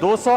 200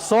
100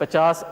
50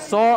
100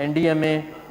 NDMA,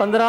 15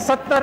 70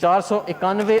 491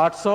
800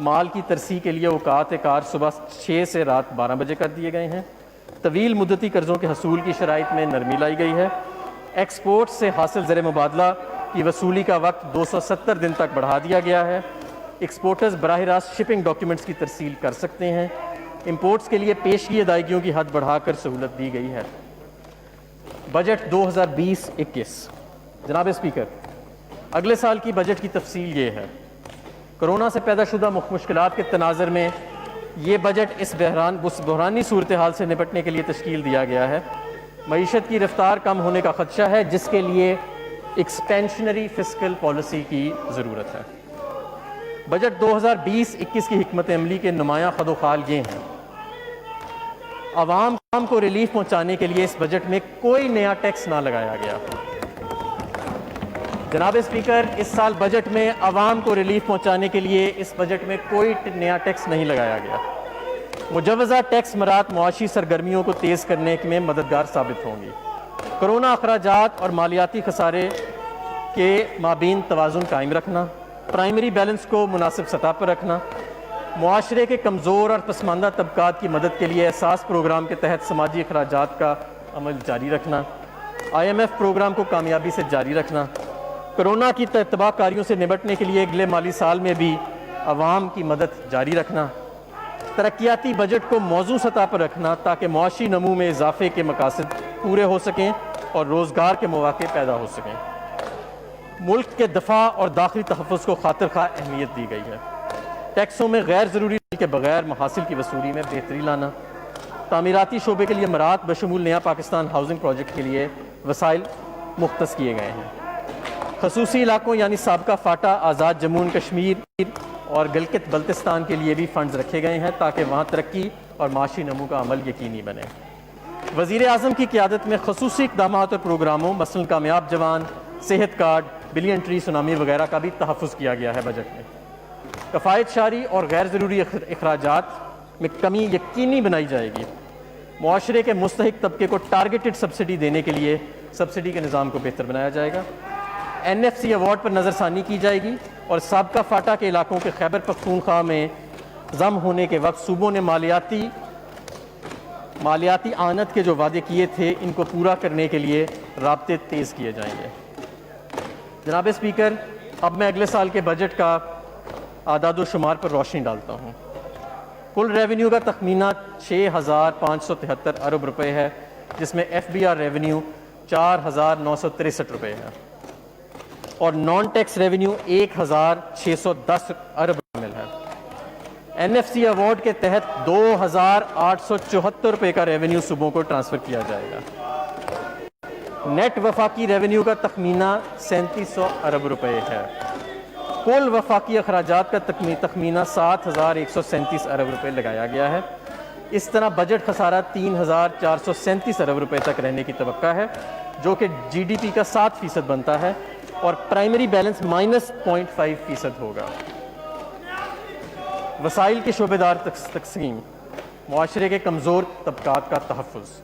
مال کی ترسیح کے لیے اوقات کار صبح 6 سے رات 12 بجے کر دیے گئے ہیں۔ طویل مدتی قرضوں کے حصول کی شرائط میں نرمی لائی گئی ہے۔ ایکسپورٹ سے حاصل زر مبادلہ کی وصولی کا وقت 270 دن تک بڑھا دیا گیا ہے۔ ایکسپورٹرز براہ راست شپنگ ڈاکیومنٹس کی ترسیل کر سکتے ہیں۔ امپورٹس کے لیے پیشگی ادائیگیوں کی حد بڑھا کر سہولت دی گئی ہے۔ بجٹ 2020-21 جناب اسپیکر، اگلے سال کی بجٹ کی تفصیل یہ ہے۔ کرونا سے پیدا شدہ مشکلات کے تناظر میں یہ بجٹ اس بحرانی صورتحال سے نپٹنے کے لیے تشکیل دیا گیا ہے۔ معیشت کی رفتار کم ہونے کا خدشہ ہے، جس کے لیے ایکسپینشنری فسکل پالیسی کی ضرورت ہے۔ بجٹ 2020-21 کی حکمت عملی کے نمایاں خد و خال یہ ہیں۔ عوام کو ریلیف پہنچانے کے لیے اس بجٹ میں کوئی نیا ٹیکس نہ لگایا گیا۔ جناب اسپیکر، اس سال بجٹ میں عوام کو ریلیف پہنچانے کے لیے اس بجٹ میں کوئی نیا ٹیکس نہیں لگایا گیا۔ مجوزہ ٹیکس مرات معاشی سرگرمیوں کو تیز کرنے میں مددگار ثابت ہوں گی۔ کرونا اخراجات اور مالیاتی خسارے کے مابین توازن قائم رکھنا، پرائمری بیلنس کو مناسب سطح پر رکھنا، معاشرے کے کمزور اور پسماندہ طبقات کی مدد کے لیے احساس پروگرام کے تحت سماجی اخراجات کا عمل جاری رکھنا، IMF پروگرام کو کامیابی سے جاری رکھنا، کرونا کی تباہ کاریوں سے نمٹنے کے لیے اگلے مالی سال میں بھی عوام کی مدد جاری رکھنا، ترقیاتی بجٹ کو موزوں سطح پر رکھنا تاکہ معاشی نمو میں اضافے کے مقاصد پورے ہو سکیں اور روزگار کے مواقع پیدا ہو سکیں۔ ملک کے دفاع اور داخلی تحفظ کو خاطر خواہ اہمیت دی گئی ہے۔ ٹیکسوں میں غیر ضروری کے بغیر محاصل کی وصولی میں بہتری لانا، تعمیراتی شعبے کے لیے مراعات بشمول نیا پاکستان ہاؤسنگ پروجیکٹ کے لیے وسائل مختص کیے گئے ہیں۔ خصوصی علاقوں یعنی سابقہ فاٹا، آزاد جموں و کشمیر اور گلگت بلتستان کے لیے بھی فنڈز رکھے گئے ہیں تاکہ وہاں ترقی اور معاشی نمو کا عمل یقینی بنے۔ وزیر اعظم کی قیادت میں خصوصی اقدامات اور پروگراموں مثلاً کامیاب جوان، صحت کارڈ، بلین ٹری سونامی وغیرہ کا بھی تحفظ کیا گیا ہے بجٹ میں۔ کفایت شاری اور غیر ضروری اخراجات میں کمی یقینی بنائی جائے گی۔ معاشرے کے مستحق طبقے کو ٹارگیٹڈ سبسڈی دینے کے لیے سبسڈی کے نظام کو بہتر بنایا جائے گا۔ NFC ایوارڈ پر نظر ثانی کی جائے گی اور سابقہ فاٹا کے علاقوں کے خیبر پختونخوا میں ضم ہونے کے وقت صوبوں نے مالیاتی آنت کے جو وعدے کیے تھے ان کو پورا کرنے کے لیے رابطے تیز کیے جائیں گے۔ جناب اسپیکر، اب میں اگلے سال کے بجٹ کا اعداد و شمار پر روشنی ڈالتا ہوں۔ کل ریونیو کا تخمینہ 6,573 ارب روپے ہے، جس میں FBR ریونیو 4,963 روپے ہے اور نان ٹیکس ریونیو 1,610 ارب شامل ہے۔ NFC ایوارڈ کے تحت 2,874 روپے کا ریونیو صوبوں کو ٹرانسفر کیا جائے گا۔ نیٹ وفاقی ریونیو کا تخمینہ 3,700 ارب روپے ہے۔ کل وفاقی اخراجات کا تخمینہ 7,137 ارب روپے لگایا گیا ہے۔ اس طرح بجٹ خسارہ 3,437 ارب روپے تک رہنے کی توقع ہے، جو کہ GDP کا 7% بنتا ہے اور پرائمری بیلنس -0.5% ہوگا۔ وسائل کے شعبے دار تقسیم، معاشرے کے کمزور طبقات کا تحفظ۔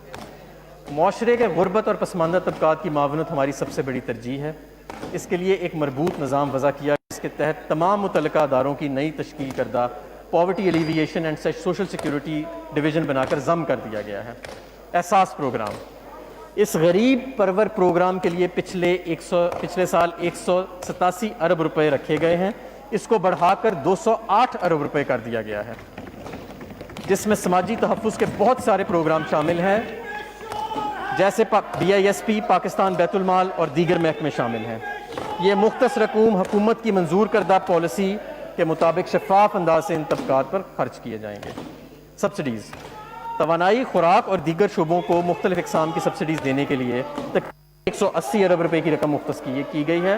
معاشرے کے غربت اور پسماندہ طبقات کی معاونت ہماری سب سے بڑی ترجیح ہے۔ اس کے لیے ایک مربوط نظام وضع کیا جس کے تحت تمام متعلقہ اداروں کی نئی تشکیل کردہ poverty alleviation and social security division بنا کر ضم کر دیا گیا ہے۔ احساس پروگرام، اس غریب پرور پروگرام کے لیے پچھلے سال 187 ارب روپے رکھے گئے ہیں، اس کو بڑھا کر 208 ارب روپے کر دیا گیا ہے، جس میں سماجی تحفظ کے بہت سارے پروگرام شامل ہیں جیسے BISP، پاکستان بیت المال اور دیگر محکمے شامل ہیں۔ یہ مختص رقوم حکومت کی منظور کردہ پالیسی کے مطابق شفاف انداز سے ان طبقات پر خرچ کیے جائیں گے۔ سبسڈیز، توانائی، خوراک اور دیگر شعبوں کو مختلف اقسام کی سبسڈیز دینے کے لیے تقریباً 180 ارب روپے کی رقم مختص کی گئی ہے۔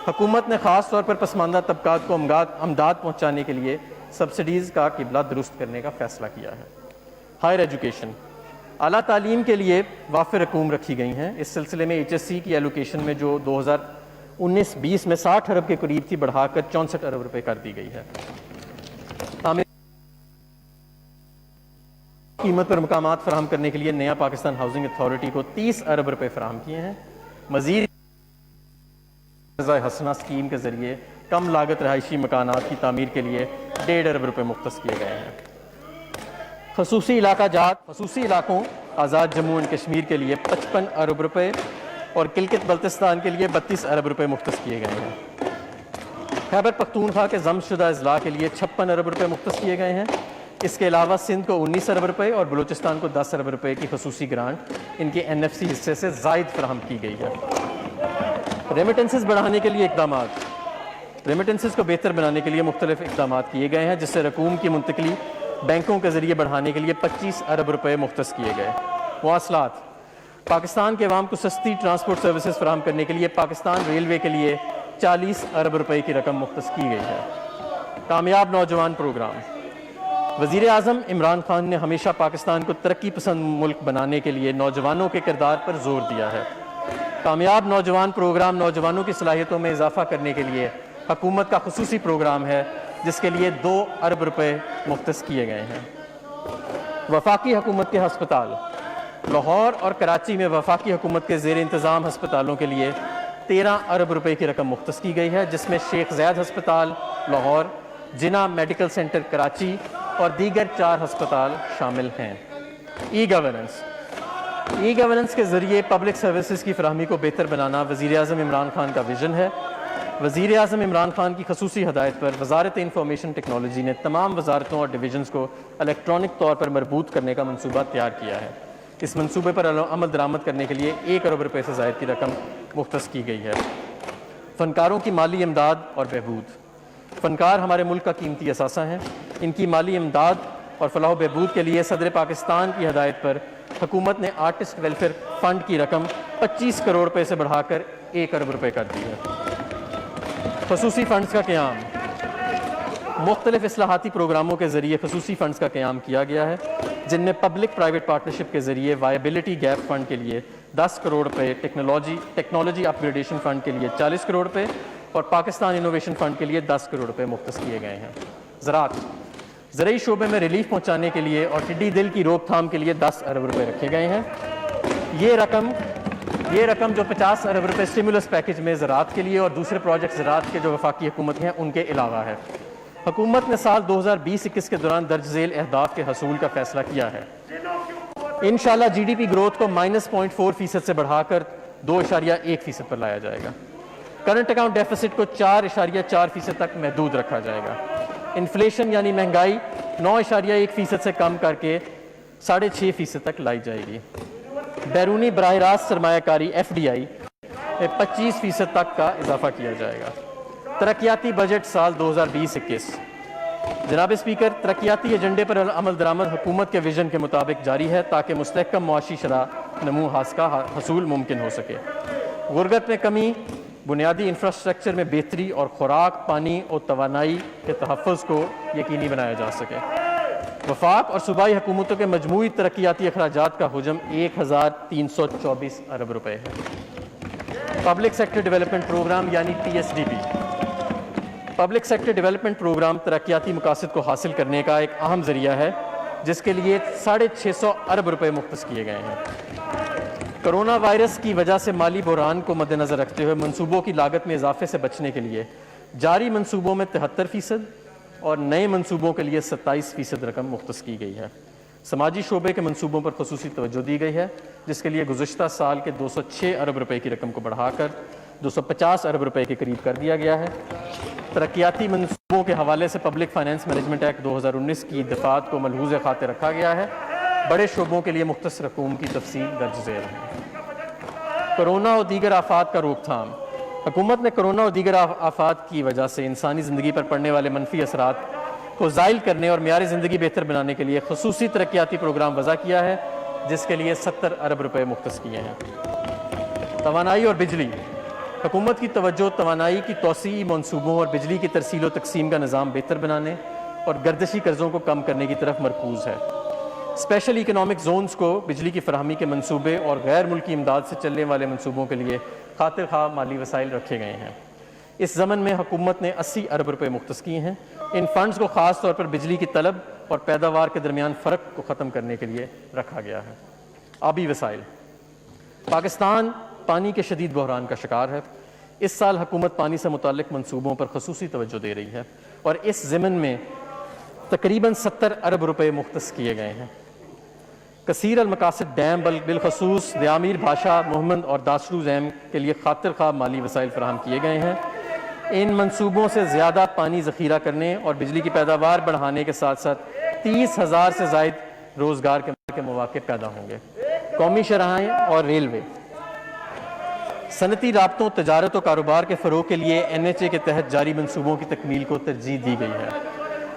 حکومت نے خاص طور پر پسماندہ طبقات کو امداد پہنچانے کے لیے سبسڈیز کا قبلہ درست کرنے کا فیصلہ کیا ہے۔ ہائر ایجوکیشن، اعلیٰ تعلیم کے لیے وافر رقوم رکھی گئی ہیں۔ اس سلسلے میں HSC کی ایلوکیشن میں جو 2019-20 میں 60 ارب کے قریب تھی، بڑھا کر 64 ارب روپے کر دی گئی ہے۔ قیمت پر مقامات فراہم کرنے کے لیے نیا پاکستان ہاؤسنگ اتھارٹی کو 30 ارب روپے فراہم کیے ہیں۔ مزید حسنہ اسکیم کے ذریعے کم لاگت رہائشی مکانات کی تعمیر کے لیے 1.5 ارب روپے مختص کیے گئے ہیں۔ خصوصی علاقوں آزاد جموں اینڈ کشمیر کے لیے 55 ارب روپے اور گلگت بلتستان کے لیے 32 ارب روپے مختص کیے گئے ہیں۔ خیبر پختونخوا کے ضم شدہ اضلاع کے لیے 56 ارب روپے مختص کیے گئے ہیں۔ اس کے علاوہ سندھ کو 19 ارب روپے اور بلوچستان کو 10 ارب روپے کی خصوصی گرانٹ ان کے NFC حصے سے زائد فراہم کی گئی ہے۔ ریمیٹنسز بڑھانے کے لیے اقدامات۔ ریمیٹنسز کو بہتر بنانے کے لیے مختلف اقدامات کیے گئے ہیں، جس سے رقوم کی منتقلی بینکوں کے ذریعے بڑھانے کے لیے 25 ارب روپے مختص کیے گئے۔ مواصلات۔ پاکستان کے عوام کو سستی ٹرانسپورٹ سروسز فراہم کرنے کے لیے پاکستان ریلوے کے لیے 40 ارب روپے کی رقم مختص کی گئی ہے۔ کامیاب نوجوان پروگرام۔ وزیر اعظم عمران خان نے ہمیشہ پاکستان کو ترقی پسند ملک بنانے کے لیے نوجوانوں کے کردار پر زور دیا ہے۔ کامیاب نوجوان پروگرام نوجوانوں کی صلاحیتوں میں اضافہ کرنے کے لیے حکومت کا خصوصی پروگرام ہے، جس کے لیے 2 ارب روپے مختص کیے گئے ہیں۔ وفاقی حکومت کے ہسپتال۔ لاہور اور کراچی میں وفاقی حکومت کے زیر انتظام ہسپتالوں کے لیے 13 ارب روپے کی رقم مختص کی گئی ہے، جس میں شیخ زید ہسپتال لاہور، جناح میڈیکل سینٹر کراچی اور دیگر 4 ہسپتال شامل ہیں۔ ای گورننس کے ذریعے پبلک سروسز کی فراہمی کو بہتر بنانا وزیر اعظم عمران خان کا ویژن ہے۔ وزیر اعظم عمران خان کی خصوصی ہدایت پر وزارت انفارمیشن ٹیکنالوجی نے تمام وزارتوں اور ڈویژنز کو الیکٹرانک طور پر مربوط کرنے کا منصوبہ تیار کیا ہے۔ اس منصوبے پر عمل درآمد کرنے کے لیے 1 ارب روپے سے زائد کی رقم مختص کی گئی ہے۔ فنکاروں کی مالی امداد اور بہبود۔ فنکار ہمارے ملک کا قیمتی اثاثہ ہیں۔ ان کی مالی امداد اور فلاح و بہبود کے لیے صدر پاکستان کی ہدایت پر حکومت نے آرٹسٹ ویلفیئر فنڈ کی رقم 25 کروڑ روپے سے بڑھا کر 1 ارب روپے کر دی ہے۔ خصوصی فنڈز کا قیام۔ مختلف اصلاحاتی پروگراموں کے ذریعے خصوصی فنڈز کا قیام کیا گیا ہے، جن میں پبلک پرائیویٹ پارٹنرشپ کے ذریعے وائبلٹی گیپ فنڈ کے لیے 10 کروڑ روپے، ٹیکنالوجی اپ گریڈیشن فنڈ کے لیے 40 کروڑ روپے اور پاکستان انوویشن فنڈ کے لیے 10 کروڑ روپے مختص کیے گئے ہیں۔ زراعت۔ زرعی شعبے میں ریلیف پہنچانے کے لیے اور ٹڈی دل کی روک تھام کے لیے 10 ارب روپے رکھے گئے ہیں۔ یہ رقم جو 50 ارب روپے اسٹیمولس پیکج میں زراعت کے لیے اور دوسرے پروجیکٹ زراعت کے جو وفاقی حکومت ہیں ان کے علاوہ ہے۔ حکومت نے سال 2020-21 کے دوران درج ذیل اہداف کے حصول کا فیصلہ کیا ہے۔ انشاءاللہ GDP گروتھ کو -0.4% سے بڑھا کر 2.1% پر لایا جائے گا۔ کرنٹ اکاؤنٹ ڈیفیسٹ کو 4.4% تک محدود رکھا جائے گا۔ انفلیشن یعنی مہنگائی 9.1% سے کم کر کے 6.5% تک لائی جائے گی۔ بیرونی براہ راست سرمایہ کاری FDI میں 25% تک کا اضافہ کیا جائے گا۔ ترقیاتی بجٹ سال 2020-21۔ جناب اسپیکر، ترقیاتی ایجنڈے پر عمل درآمد حکومت کے ویژن کے مطابق جاری ہے تاکہ مستحکم معاشی شرح نمو کا حصول ممکن ہو سکے۔ غربت میں کمی، بنیادی انفراسٹرکچر میں بہتری اور خوراک، پانی اور توانائی کے تحفظ کو یقینی بنایا جا سکے۔ وفاق اور صوبائی حکومتوں کے مجموعی ترقیاتی اخراجات کا حجم 1324 ارب روپے ہے۔ پبلک سیکٹر ڈیولپمنٹ پروگرام یعنی PSDP۔ Public sector development programme ترقیاتی مقاصد کو حاصل کرنے کا ایک اہم ذریعہ ہے، جس کے لیے 650 ارب روپے مختص کیے گئے ہیں۔ کرونا وائرس کی وجہ سے مالی بحران کو مد نظر رکھتے ہوئے منصوبوں کی لاگت میں اضافے سے بچنے کے لیے جاری منصوبوں میں 73% اور نئے منصوبوں کے لیے 27% رقم مختص کی گئی ہے۔ سماجی شعبے کے منصوبوں پر خصوصی توجہ دی گئی ہے، جس کے لیے گزشتہ سال کے 206 ارب روپے کی رقم کو بڑھا کر 250 ارب روپے کے قریب کر دیا گیا ہے۔ ترقیاتی منصوبوں کے حوالے سے پبلک فائنانس مینجمنٹ ایکٹ 2019 کی دفعات کو ملحوظ خاطر رکھا گیا ہے۔ بڑے شعبوں کے لیے مختص رقوم کی تفصیل درج ذیل ہے۔ کرونا اور دیگر آفات کا روک تھام۔ حکومت نے کرونا اور دیگر آفات کی وجہ سے انسانی زندگی پر پڑنے والے منفی اثرات کو زائل کرنے اور معیار زندگی بہتر بنانے کے لیے خصوصی ترقیاتی پروگرام وضع کیا ہے، جس کے لیے 70 ارب روپے مختص کیے ہیں۔ توانائی اور بجلی۔ حکومت کی توجہ توانائی کی توسیعی منصوبوں اور بجلی کی ترسیل و تقسیم کا نظام بہتر بنانے اور گردشی قرضوں کو کم کرنے کی طرف مرکوز ہے۔ اسپیشل اکنامک زونز کو بجلی کی فراہمی کے منصوبے اور غیر ملکی امداد سے چلنے والے منصوبوں کے لیے خاطر خواہ مالی وسائل رکھے گئے ہیں۔ اس ضمن میں حکومت نے 80 ارب روپے مختص کیے ہیں۔ ان فنڈز کو خاص طور پر بجلی کی طلب اور پیداوار کے درمیان فرق کو ختم کرنے کے لیے رکھا گیا ہے۔ آبی وسائل۔ پاکستان پانی کے شدید بحران کا شکار ہے۔ اس سال حکومت پانی سے متعلق منصوبوں پر خصوصی توجہ دے رہی ہے اور اس ضمن میں تقریباً 70 ارب روپے مختص کیے گئے ہیں۔ کثیر المقاصد ڈیم بالخصوص دیامیر بھاشا محمد اور داسرو زیم کے لیے خاطر خواہ مالی وسائل فراہم کیے گئے ہیں۔ ان منصوبوں سے زیادہ پانی ذخیرہ کرنے اور بجلی کی پیداوار بڑھانے کے ساتھ ساتھ 30,000 سے زائد روزگار کے مواقع پیدا ہوں گے۔ قومی شاہراہیں اور ریلوے، صنعتی رابطوں، تجارت و کاروبار کے فروغ کے لیے NHA کے تحت جاری منصوبوں کی تکمیل کو ترجیح دی گئی ہے۔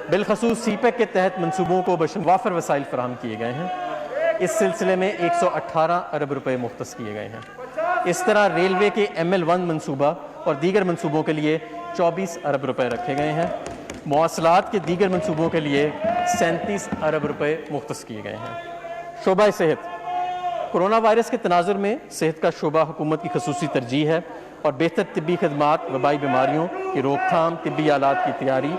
بالخصوص سی پیک کے تحت منصوبوں کو وافر وسائل فراہم کیے گئے ہیں۔ اس سلسلے میں 118 ارب روپے مختص کیے گئے ہیں۔ اس طرح ریلوے کے ML1 منصوبہ اور دیگر منصوبوں کے لیے 24 ارب روپے رکھے گئے ہیں۔ مواصلات کے دیگر منصوبوں کے لیے 37 ارب روپے مختص کیے گئے ہیں۔ شعبہ صحت، کرونا وائرس کے تناظر میں صحت کا شعبہ حکومت کی خصوصی ترجیح ہے اور بہتر طبی خدمات، وبائی بیماریوں کی روک تھام، طبی آلات کی تیاری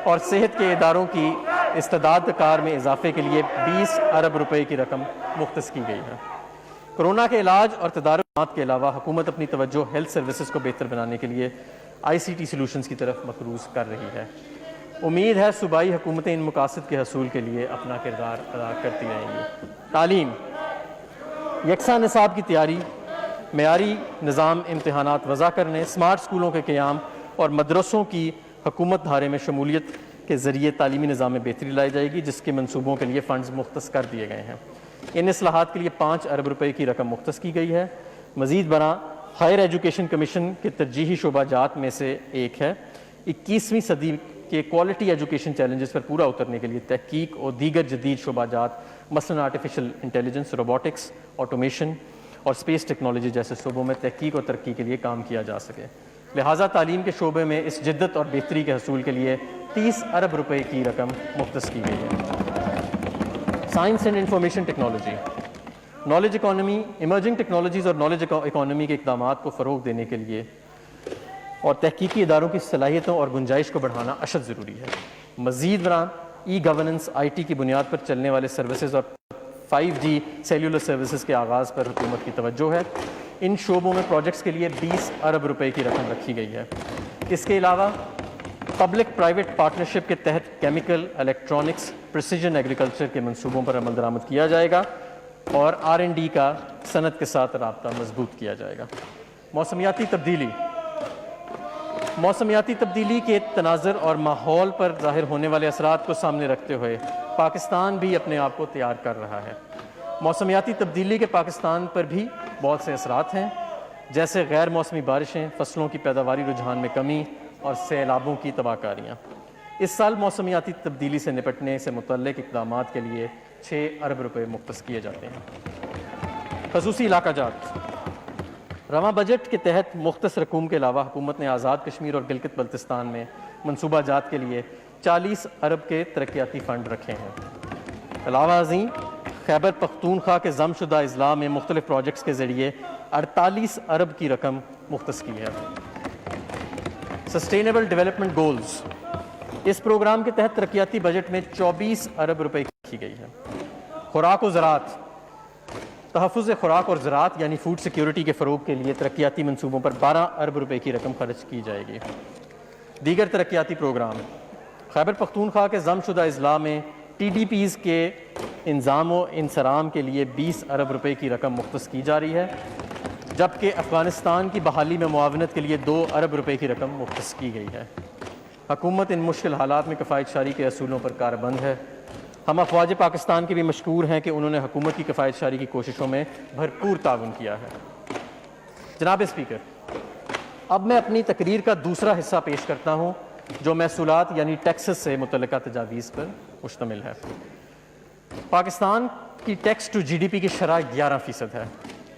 اور صحت کے اداروں کی استعداد کار میں اضافے کے لیے 20 ارب روپے کی رقم مختص کی گئی ہے۔ کرونا کے علاج اور تدارکات کے علاوہ حکومت اپنی توجہ ہیلتھ سروسز کو بہتر بنانے کے لیے ICT سلوشنز کی طرف مقروض کر رہی ہے۔ امید ہے صوبائی حکومتیں ان مقاصد کے حصول کے لیے اپنا کردار ادا کرتی رہیں گی۔ تعلیم، یکساں نصاب کی تیاری، معیاری نظام امتحانات وضع کرنے، اسمارٹ اسکولوں کے قیام اور مدرسوں کی حکومت دھارے میں شمولیت کے ذریعے تعلیمی نظام میں بہتری لائی جائے گی، جس کے منصوبوں کے لیے فنڈز مختص کر دیے گئے ہیں۔ ان اصلاحات کے لیے 5 ارب روپے کی رقم مختص کی گئی ہے۔ مزید برآں ہائر ایجوکیشن کمیشن کے ترجیحی شعبہ جات میں سے ایک ہے۔ 21ویں صدی کے کوالٹی ایجوکیشن چیلنجز پر پورا اترنے کے لیے تحقیق اور دیگر جدید شعبہ جات مثلاً آرٹیفیشل انٹیلیجنس، روبوٹکس، آٹومیشن اور اسپیس ٹیکنالوجی جیسے شعبوں میں تحقیق اور ترقی کے لیے کام کیا جا سکے۔ لہٰذا تعلیم کے شعبے میں اس جدت اور بہتری کے حصول کے لیے 30 ارب روپے کی رقم مختص کی گئی ہے۔ Science and information technology, knowledge economy, emerging technologies اور نالج اکانومی کے اقدامات کو فروغ دینے کے لیے اور تحقیقی اداروں کی صلاحیتوں اور گنجائش کو بڑھانا اشد ضروری ہے۔ مزید برآں ای گورننس، IT کی بنیاد پر چلنے والے سروسز اور 5G سیلولر سروسز کے آغاز پر حکومت کی توجہ ہے۔ ان شعبوں میں پروجیکٹس کے لیے 20 ارب روپے کی رقم رکھی گئی ہے۔ اس کے علاوہ پبلک پرائیویٹ پارٹنرشپ کے تحت کیمیکل، الیکٹرانکس، پریسیجن ایگریکلچر کے منصوبوں پر عمل درآمد کیا جائے گا اور R&D کا صنعت کے ساتھ رابطہ مضبوط کیا جائے گا۔ موسمیاتی تبدیلی، موسمیاتی تبدیلی کے تناظر اور ماحول پر ظاہر ہونے والے اثرات کو سامنے رکھتے ہوئے پاکستان بھی اپنے آپ کو تیار کر رہا ہے۔ موسمیاتی تبدیلی کے پاکستان پر بھی بہت سے اثرات ہیں، جیسے غیر موسمی بارشیں، فصلوں کی پیداواری رجحان میں کمی اور سیلابوں کی تباہ کاریاں۔ اس سال موسمیاتی تبدیلی سے نپٹنے سے متعلق اقدامات کے لیے 6 ارب روپے مختص کیے جاتے ہیں۔ خصوصی علاقہ جات، رواں بجٹ کے تحت مختص رقوم کے علاوہ حکومت نے آزاد کشمیر اور گلگت بلتستان میں منصوبہ جات کے لیے 40 ارب کے ترقیاتی فنڈ رکھے ہیں۔ علاوہ ازیں خیبر پختونخوا کے ضم شدہ اضلاع میں مختلف پروجیکٹس کے ذریعے 48 ارب کی رقم مختص کی ہے۔ سسٹینیبل ڈیولپمنٹ گولز، اس پروگرام کے تحت ترقیاتی بجٹ میں 24 ارب روپے کی گئی ہے۔ خوراک و زراعت، تحفظ خوراک اور زراعت یعنی فوڈ سیکیورٹی کے فروغ کے لیے ترقیاتی منصوبوں پر 12 ارب روپے کی رقم خرچ کی جائے گی۔ دیگر ترقیاتی پروگرام، خیبر پختونخوا کے ضم شدہ اضلاع میں TDPs کے انضمام و انصرام کے لیے 20 ارب روپے کی رقم مختص کی جا رہی ہے، جبکہ افغانستان کی بحالی میں معاونت کے لیے 2 ارب روپے کی رقم مختص کی گئی ہے۔ حکومت ان مشکل حالات میں کفایت شاری کے اصولوں پر کاربند ہے۔ ہم افواج پاکستان کے بھی مشکور ہیں کہ انہوں نے حکومت کی کفایت شاری کی کوششوں میں بھرپور تعاون کیا ہے۔ جناب اسپیکر، اب میں اپنی تقریر کا دوسرا حصہ پیش کرتا ہوں جو محصولات یعنی ٹیکسز سے متعلقہ تجاویز پر مشتمل ہے۔ پاکستان کی ٹیکس ٹو GDP کی شرح 11% ہے،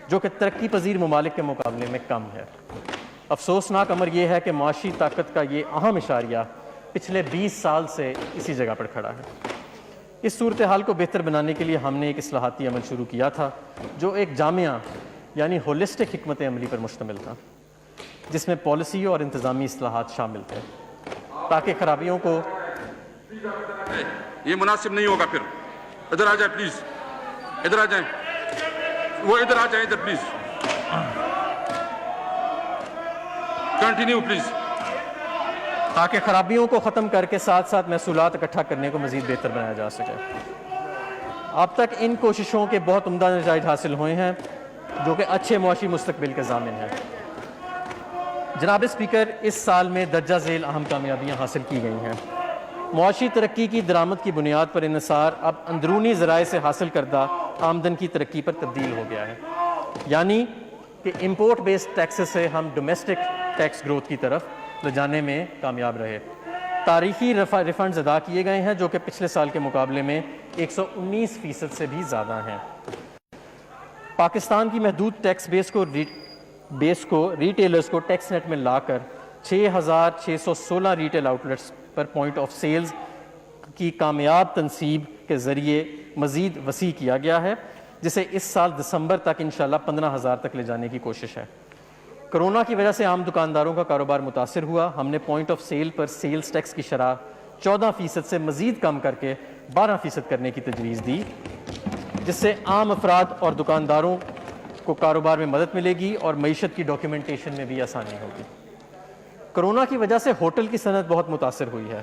جو کہ ترقی پذیر ممالک کے مقابلے میں کم ہے۔ افسوسناک امر یہ ہے کہ معاشی طاقت کا یہ اہم اشاریہ پچھلے 20 سال سے اسی جگہ پر کھڑا ہے۔ اس صورتحال کو بہتر بنانے کے لیے ہم نے ایک اصلاحاتی عمل شروع کیا تھا جو ایک جامعہ یعنی ہولسٹک حکمت عملی پر مشتمل تھا، جس میں پالیسی اور انتظامی اصلاحات شامل تھے تاکہ خرابیوں کو یہ مناسب نہیں ہوگا۔ پھر ادھر آ جائیں پلیز، ادھر آ جائیں، وہ ادھر آ جائیں ادھر پلیز۔ Continue, please. تاکہ خرابیوں کو ختم کر کے ساتھ ساتھ محصولات اکٹھا کرنے کو مزید بہتر بنایا جا سکے۔ اب تک ان کوششوں کے بہت عمدہ نتائج حاصل ہوئے ہیں جو کہ اچھے معاشی مستقبل کے ضامن ہیں۔ جناب اسپیکر، اس سال میں درجہ ذیل اہم کامیابیاں حاصل کی گئی ہیں۔ معاشی ترقی کی درآمد کی بنیاد پر انحصار اب اندرونی ذرائع سے حاصل کردہ آمدن کی ترقی پر تبدیل ہو گیا ہے، یعنی کہ امپورٹ بیسڈ ٹیکسز سے ہم ڈومیسٹک ٹیکس گروتھ کی طرف لے جانے میں کامیاب رہے۔ تاریخی ریفنڈز ادا کیے گئے ہیں جو کہ پچھلے سال کے مقابلے میں 119% سے بھی زیادہ ہیں۔ پاکستان کی محدود ٹیکس بیس کو ریٹیلرز کو ٹیکس نیٹ میں لا کر 6,616 ریٹیل آؤٹلیٹس پر پوائنٹ آف سیلز کی کامیاب تنصیب کے ذریعے مزید وسیع کیا گیا ہے، جسے اس سال دسمبر تک انشاءاللہ 15,000 تک لے جانے کی کوشش ہے۔ کرونا کی وجہ سے عام دکانداروں کا کاروبار متاثر ہوا۔ ہم نے پوائنٹ آف سیل پر سیلز ٹیکس کی شرح 14% سے مزید کم کر کے 12% کرنے کی تجویز دی، جس سے عام افراد اور دکانداروں کو کاروبار میں مدد ملے گی اور معیشت کی ڈاکیومنٹیشن میں بھی آسانی ہوگی۔ کرونا کی وجہ سے ہوٹل کی صنعت بہت متاثر ہوئی ہے۔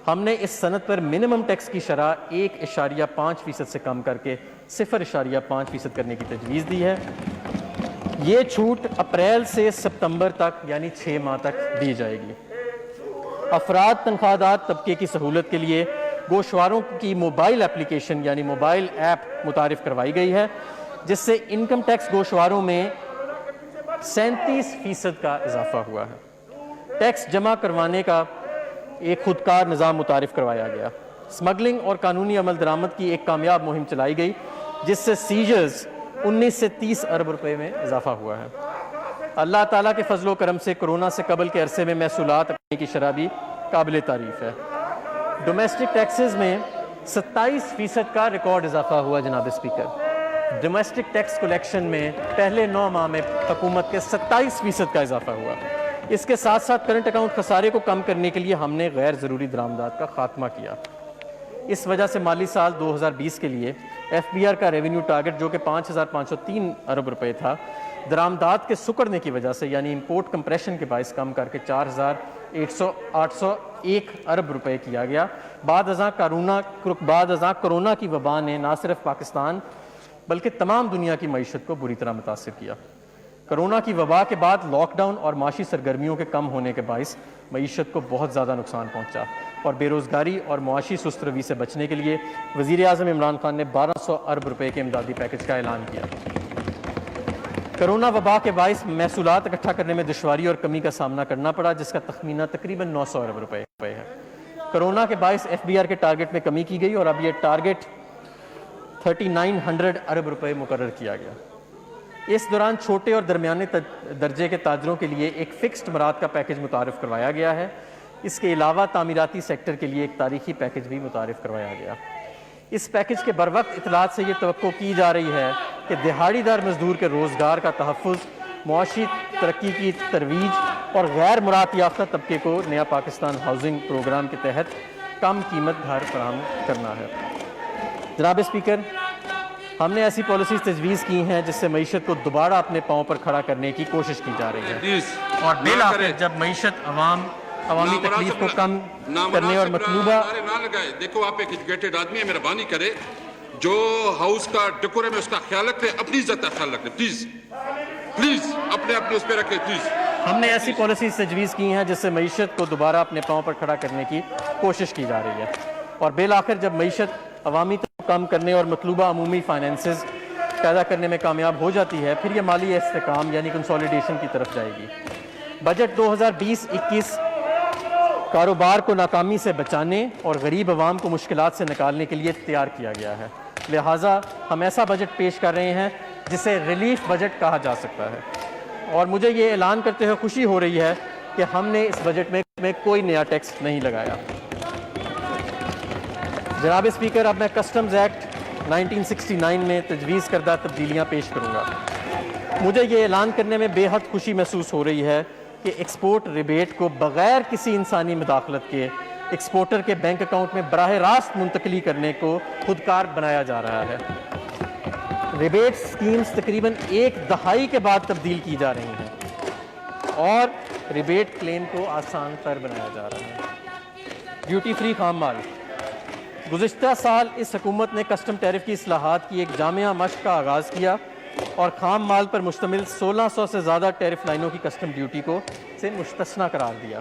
ہم نے اس صنعت پر منیمم ٹیکس کی شرح 1.5% سے کم کر کے 0.5% کرنے کی تجویز دی ہے۔ یہ چھوٹ اپریل سے ستمبر تک یعنی 6 ماہ تک دی جائے گی۔ افراد تنخواہ دار طبقے کی سہولت کے لیے گوشواروں کی موبائل اپلیکیشن یعنی موبائل ایپ متعارف کروائی گئی ہے، جس سے انکم ٹیکس گوشواروں میں 37% کا اضافہ ہوا ہے۔ ٹیکس جمع کروانے کا ایک خودکار نظام متعارف کروایا گیا۔ سمگلنگ اور قانونی عمل درآمد کی ایک کامیاب مہم چلائی گئی، جس سے سیجرز 19 سے 30 ارب روپے میں اضافہ ہوا ہے۔ اللہ تعالیٰ کے فضل و کرم سے کرونا سے قبل کے عرصے میں محصولات کی شرح بھی قابل تعریف ہے۔ ڈومیسٹک ٹیکسز میں 27% کا ریکارڈ اضافہ ہوا جناب اسپیکر۔ ڈومیسٹک ٹیکس کلیکشن میں پہلے 9 ماہ میں حکومت کے 27% کا اضافہ ہوا۔ اس کے ساتھ ساتھ کرنٹ اکاؤنٹ خسارے کو کم کرنے کے لیے ہم نے غیر ضروری درآمدات کا خاتمہ کیا۔ اس وجہ سے مالی سال 2020 کے لیے ایف بی آر کا ریونیو ٹارگٹ جو کہ 5,503 ارب روپے تھا، درآمدات کے سکڑنے کی وجہ سے یعنی امپورٹ کمپریشن کے باعث کم کر کے 4,801 ارب روپے کیا گیا۔ بعد ازاں کرونا کی وبا نے نہ صرف پاکستان بلکہ تمام دنیا کی معیشت کو بری طرح متاثر کیا۔ کرونا کی وبا کے بعد لاک ڈاؤن اور معاشی سرگرمیوں کے کم ہونے کے باعث معیشت کو بہت زیادہ نقصان پہنچا اور بے روزگاری اور معاشی سست روی سے بچنے کے لیے وزیر اعظم عمران خان نے 1,200 ارب روپے کے امدادی پیکج کا اعلان کیا۔ کرونا وبا کے باعث محصولات اکٹھا کرنے میں دشواری اور کمی کا سامنا کرنا پڑا، جس کا تخمینہ تقریباً 900 ارب روپے ہے۔ کرونا کے باعث ایف بی آر کے ٹارگٹ میں کمی کی گئی اور اب یہ ٹارگٹ 3900 ارب روپے مقرر کیا گیا۔ اس دوران چھوٹے اور درمیانے درجے کے تاجروں کے لیے ایک فکسڈ مراد کا پیکج متعارف کروایا گیا ہے۔ اس کے علاوہ تعمیراتی سیکٹر کے لیے ایک تاریخی پیکج بھی متعارف کروایا گیا۔ اس پیکج کے بروقت اطلاعات سے یہ توقع کی جا رہی ہے کہ دہاڑی دار مزدور کے روزگار کا تحفظ، معاشی ترقی کی ترویج اور غیر مراعات یافتہ طبقے کو نیا پاکستان ہاؤسنگ پروگرام کے تحت کم قیمت گھر فراہم کرنا ہے۔ جناب اسپیکر، ہم نے ایسی پالیسیز تجویز کی ہیں جس سے معیشت کو دوبارہ اپنے پاؤں پر کھڑا کرنے کی کوشش کی جا رہی ہے اور بالآخر جب معیشت عوامی تکلیف کو کم کرنے اور مطلوبہ نہ لگائے۔ دیکھو آپ ایک ایجوکیٹڈ آدمی ہے، مہربانی کرے جو ہاؤس کا ڈیکورم ہے اس کا خیال رکھے، اپنی عزت کا خیال رکھے، پلیز اپنے اس پہ رکھے پلیز۔ ہم نے ایسی پالیسیز تجویز کی ہیں جس سے معیشت کو دوبارہ اپنے پاؤں پر کھڑا کرنے کی کوشش کی جا رہی ہے اور بالآخر جب معیشت عوامی کم کرنے اور مطلوبہ عمومی فائنینسز پیدا کرنے میں کامیاب ہو جاتی ہے، پھر یہ مالی استحکام یعنی کنسولیڈیشن کی طرف جائے گی۔ بجٹ 2020-21 کاروبار کو ناکامی سے بچانے اور غریب عوام کو مشکلات سے نکالنے کے لیے تیار کیا گیا ہے، لہٰذا ہم ایسا بجٹ پیش کر رہے ہیں جسے ریلیف بجٹ کہا جا سکتا ہے اور مجھے یہ اعلان کرتے ہوئے خوشی ہو رہی ہے کہ ہم نے اس بجٹ میں کوئی نیا ٹیکس نہیں لگایا۔ جناب اسپیکر، اب میں کسٹمز ایکٹ 1969 میں تجویز کردہ تبدیلیاں پیش کروں گا۔ مجھے یہ اعلان کرنے میں بے حد خوشی محسوس ہو رہی ہے کہ ایکسپورٹ ریبیٹ کو بغیر کسی انسانی مداخلت کے ایکسپورٹر کے بینک اکاؤنٹ میں براہ راست منتقلی کرنے کو خودکار بنایا جا رہا ہے۔ ریبیٹ سکیمز تقریباً 1 دہائی کے بعد تبدیل کی جا رہی ہیں اور ریبیٹ کلیم کو آسان تر بنایا جا رہا ہے۔ ڈیوٹی فری خام مال، گزشتہ سال اس حکومت نے کسٹم ٹیرف کی اصلاحات کی ایک جامع مشق کا آغاز کیا اور خام مال پر مشتمل 1600 سے زیادہ ٹیرف لائنوں کی کسٹم ڈیوٹی کو سے مستثنیٰ قرار دیا۔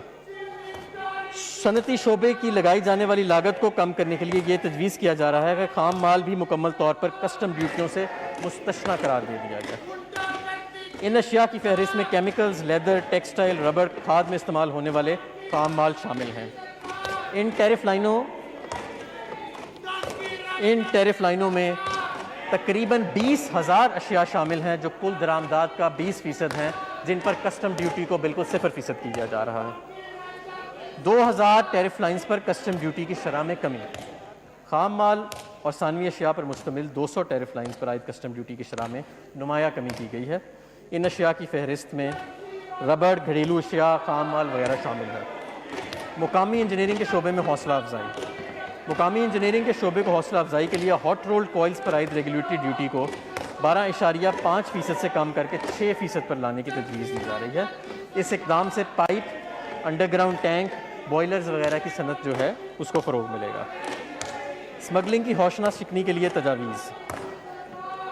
صنعتی شعبے کی لگائی جانے والی لاگت کو کم کرنے کے لیے یہ تجویز کیا جا رہا ہے کہ خام مال بھی مکمل طور پر کسٹم ڈیوٹیوں سے مستثنیٰ قرار دے دیا جائے۔ ان اشیاء کی فہرست میں کیمیکلز، لیدر، ٹیکسٹائل، ربڑ، کھاد میں استعمال ہونے والے خام مال شامل ہیں۔ ان ٹیرف لائنوں میں تقریباً 20,000 اشیاء شامل ہیں جو کل درآمدات کا 20% ہیں، جن پر کسٹم ڈیوٹی کو بالکل 0% کیا جا رہا ہے۔ 2000 ٹیرف لائنز پر کسٹم ڈیوٹی کی شرح میں کمی، خام مال اور ثانوی اشیاء پر مشتمل 200 ٹیرف لائنز پر عائد کسٹم ڈیوٹی کی شرح میں نمایاں کمی کی گئی ہے۔ ان اشیاء کی فہرست میں ربڑ، گھریلو اشیاء، خام مال وغیرہ شامل ہے۔ مقامی انجینئرنگ کے شعبے میں حوصلہ افزائی، مقامی انجینئرنگ کے شعبے کو حوصلہ افزائی کے لیے ہاٹ رولڈ کوئلز پر عائد ریگولیٹری ڈیوٹی کو 12.5% سے کم کر کے 6% پر لانے کی تجویز دی جا رہی ہے۔ اس اقدام سے pipe, under ground tank, boilers وغیرہ کی صنعت جو ہے اس کو فروغ ملے گا۔ اسمگلنگ کی ہوشناس شکنی کے لیے تجاویز،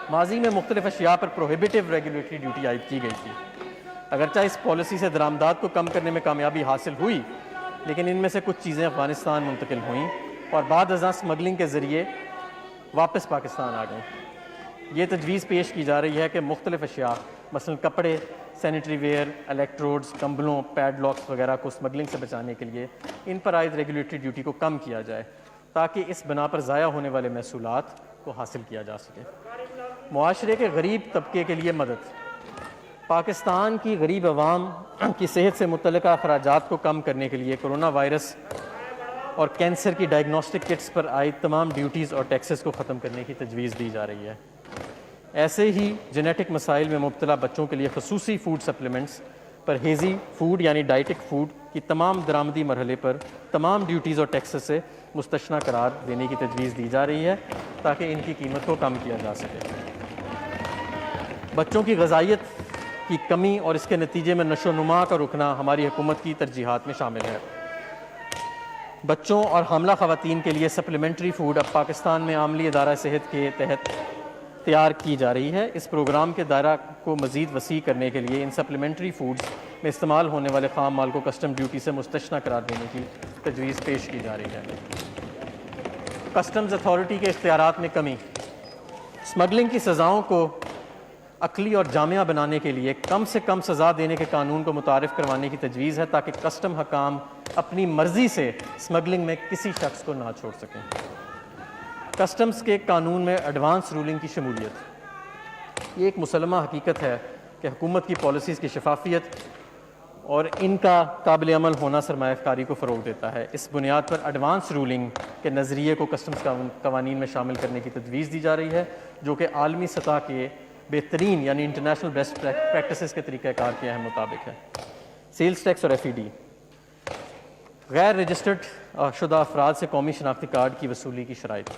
ماضی میں مختلف اشیاء پر پروہیبیٹو ریگولیٹری ڈیوٹی عائد کی گئی تھی۔ اگرچہ اس پالیسی سے درآمدات کو کم کرنے میں کامیابی حاصل ہوئی، لیکن ان میں سے کچھ چیزیں افغانستان منتقل ہوئیں اور بعد ازاں اسمگلنگ کے ذریعے واپس پاکستان آ گئیں۔ یہ تجویز پیش کی جا رہی ہے کہ مختلف اشیاء مثلاً کپڑے، سینیٹری ویئر، الیکٹروڈز، کمبلوں، پیڈ لاکس وغیرہ کو اسمگلنگ سے بچانے کے لیے ان پر عائد ریگولیٹری ڈیوٹی کو کم کیا جائے تاکہ اس بنا پر ضائع ہونے والے محصولات کو حاصل کیا جا سکے۔ معاشرے کے غریب طبقے کے لیے مدد، پاکستان کی غریب عوام کی صحت سے متعلقہ اخراجات کو کم کرنے کے لیے کرونا وائرس اور کینسر کی ڈائگنوسٹک کٹس پر عائد تمام ڈیوٹیز اور ٹیکسز کو ختم کرنے کی تجویز دی جا رہی ہے۔ ایسے ہی جینیٹک مسائل میں مبتلا بچوں کے لیے خصوصی فوڈ سپلیمنٹس پرہیزی فوڈ یعنی ڈائٹک فوڈ کی تمام درآمدی مرحلے پر تمام ڈیوٹیز اور ٹیکسز سے مستثنیٰ قرار دینے کی تجویز دی جا رہی ہے تاکہ ان کی قیمت کو کم کیا جا سکے۔ بچوں کی غذائیت کی کمی اور اس کے نتیجے میں نشو و نما کا رکنا ہماری حکومت کی ترجیحات میں شامل ہے۔ بچوں اور حاملہ خواتین کے لیے سپلیمنٹری فوڈ اب پاکستان میں عاملی ادارہ صحت کے تحت تیار کی جا رہی ہے۔ اس پروگرام کے دائرہ کو مزید وسیع کرنے کے لیے ان سپلیمنٹری فوڈز میں استعمال ہونے والے خام مال کو کسٹم ڈیوٹی سے مستثنیٰ قرار دینے کی تجویز پیش کی جا رہی ہے۔ کسٹمز اتھارٹی کے اختیارات میں کمی، اسمگلنگ کی سزاؤں کو عقلی اور جامعہ بنانے کے لیے کم سے کم سزا دینے کے قانون کو متعارف کروانے کی تجویز ہے تاکہ کسٹم حکام اپنی مرضی سے اسمگلنگ میں کسی شخص کو نہ چھوڑ سکیں۔ کسٹمز کے قانون میں ایڈوانس رولنگ کی شمولیت، یہ ایک مسلمہ حقیقت ہے کہ حکومت کی پالیسیز کی شفافیت اور ان کا قابل عمل ہونا سرمایہ کاری کو فروغ دیتا ہے۔ اس بنیاد پر ایڈوانس رولنگ کے نظریے کو کسٹمز قوانین میں شامل کرنے کی تجویز دی جا رہی ہے جو کہ عالمی سطح کے بہترین یعنی انٹرنیشنل بیسٹ پریکٹسز کے طریقہ کار کے اہم مطابق ہے۔ سیلز ٹیکس اور ایف ای ڈی، غیر رجسٹرڈ شدہ افراد سے قومی شناختی کارڈ کی وصولی کی شرائط،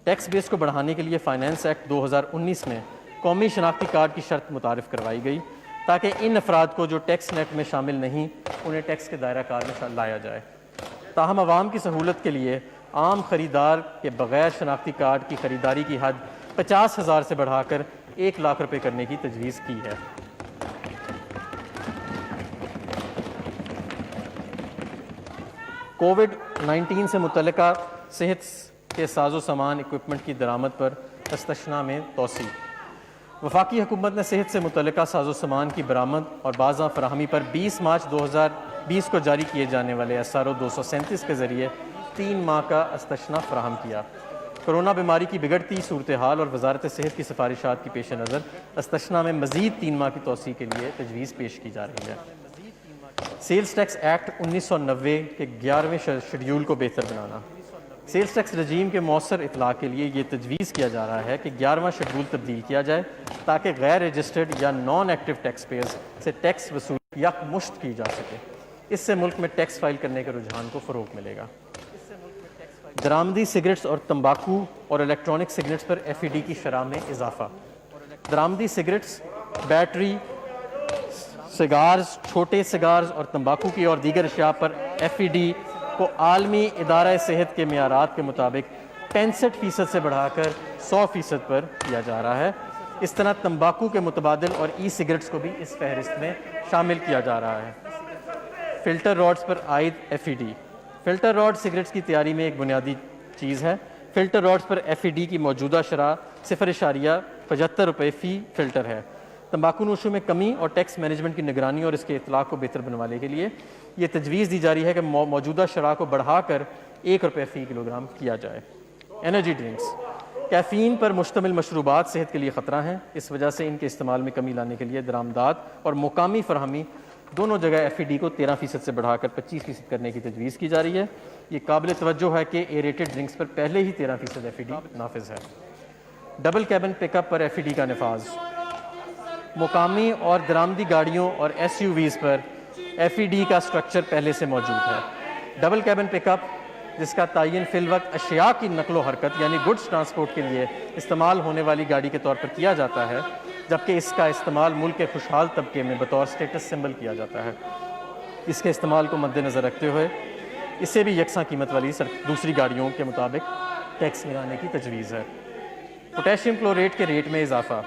ٹیکس بیس کو بڑھانے کے لیے فائنانس ایکٹ 2019 میں قومی شناختی کارڈ کی شرط متعارف کروائی گئی تاکہ ان افراد کو جو ٹیکس نیٹ میں شامل نہیں انہیں ٹیکس کے دائرہ کار میں لایا جائے۔ تاہم عوام کی سہولت کے لیے عام خریدار کے بغیر شناختی کارڈ کی خریداری کی حد 50,000 سے بڑھا کر 1 لاکھ روپے کرنے کی تجویز کی ہے۔ کووڈ-19 سے متعلقہ صحت کے ساز و سامان اکوپمنٹ کی درآمد پر استثناء میں توسیع، وفاقی حکومت نے صحت سے متعلقہ ساز و سامان کی برآمد اور بازاں فراہمی پر 20 مارچ 2020 کو جاری کیے جانے والے SRO 237 کے ذریعے 3 ماہ کا استثناء فراہم کیا۔ کرونا بیماری کی بگڑتی صورتحال اور وزارت صحت کی سفارشات کی پیش نظر استثناء میں مزید 3 ماہ کی توسیع کے لیے تجویز پیش کی جا رہی ہے۔ سیلز ٹیکس ایکٹ 1990 کے 11ویں شیڈیول کو بہتر بنانا، سیلز ٹیکس رجیم کے مؤثر اطلاق کے لیے یہ تجویز کیا جا رہا ہے کہ 11واں شیڈول تبدیل کیا جائے تاکہ غیر رجسٹرڈ یا نان ایکٹیو ٹیکس پیئرز سے ٹیکس وصول یکمشت کی جا سکے۔ اس سے ملک میں ٹیکس فائل کرنے کے رجحان کو فروغ ملے گا۔ درآمدی سگریٹس اور تمباکو اور الیکٹرانک سگریٹس پر ایف ای ڈی کی شرح میں اضافہ، درآمدی سگریٹس، بیٹری، سگارز، چھوٹے سگارز اور تمباکو کی اور دیگر اشیاء پر FED کو عالمی ادارہ صحت کے معیارات کے مطابق 65% سے بڑھا کر 100% پر کیا جا رہا ہے۔ اس طرح تمباکو کے متبادل اور سگریٹس کو بھی اس فہرست میں شامل کیا جا رہا ہے۔ فلٹر راڈز پر عائد FED۔ فلٹر راڈ سگریٹس کی تیاری میں ایک بنیادی چیز ہے۔ فلٹر راڈز پر FED کی موجودہ شرح 0.75 روپے فی فلٹر ہے۔ تمباکو نوشوں میں کمی اور ٹیکس مینجمنٹ کی نگرانی اور اس کے اطلاق کو بہتر بنوانے کے لیے یہ تجویز دی جا رہی ہے کہ موجودہ شرح کو بڑھا کر 1 روپے فی کلوگرام کیا جائے۔ Energy drinks. کیفین پر مشتمل مشروبات صحت کے لیے خطرہ ہیں، اس وجہ سے ان کے استعمال میں کمی لانے کے لیے درآمدات اور مقامی فراہمی دونوں جگہ FED کو 13% سے بڑھا کر 25% کرنے کی تجویز کی جا رہی ہے۔ یہ قابل توجہ ہے کہ ایریٹڈ ڈرنکس پر پہلے ہی 13% FED نافذ ہے۔ ڈبل کیبن پک اپ پر FED کا نفاذ۔ مقامی اور درآمدی گاڑیوں اور SUVs پر FED کا سٹرکچر پہلے سے موجود ہے۔ ڈبل کیبن پک اپ جس کا تعین فی الوقت اشیاء کی نقل و حرکت یعنی گڈس ٹرانسپورٹ کے لیے استعمال ہونے والی گاڑی کے طور پر کیا جاتا ہے، جبکہ اس کا استعمال ملک کے خوشحال طبقے میں بطور سٹیٹس سمبل کیا جاتا ہے۔ اس کے استعمال کو مد نظر رکھتے ہوئے اسے بھی یکساں قیمت والی دوسری گاڑیوں کے مطابق ٹیکس لگانے کی تجویز ہے۔ پوٹیشیم کلوریٹ کے ریٹ میں اضافہ۔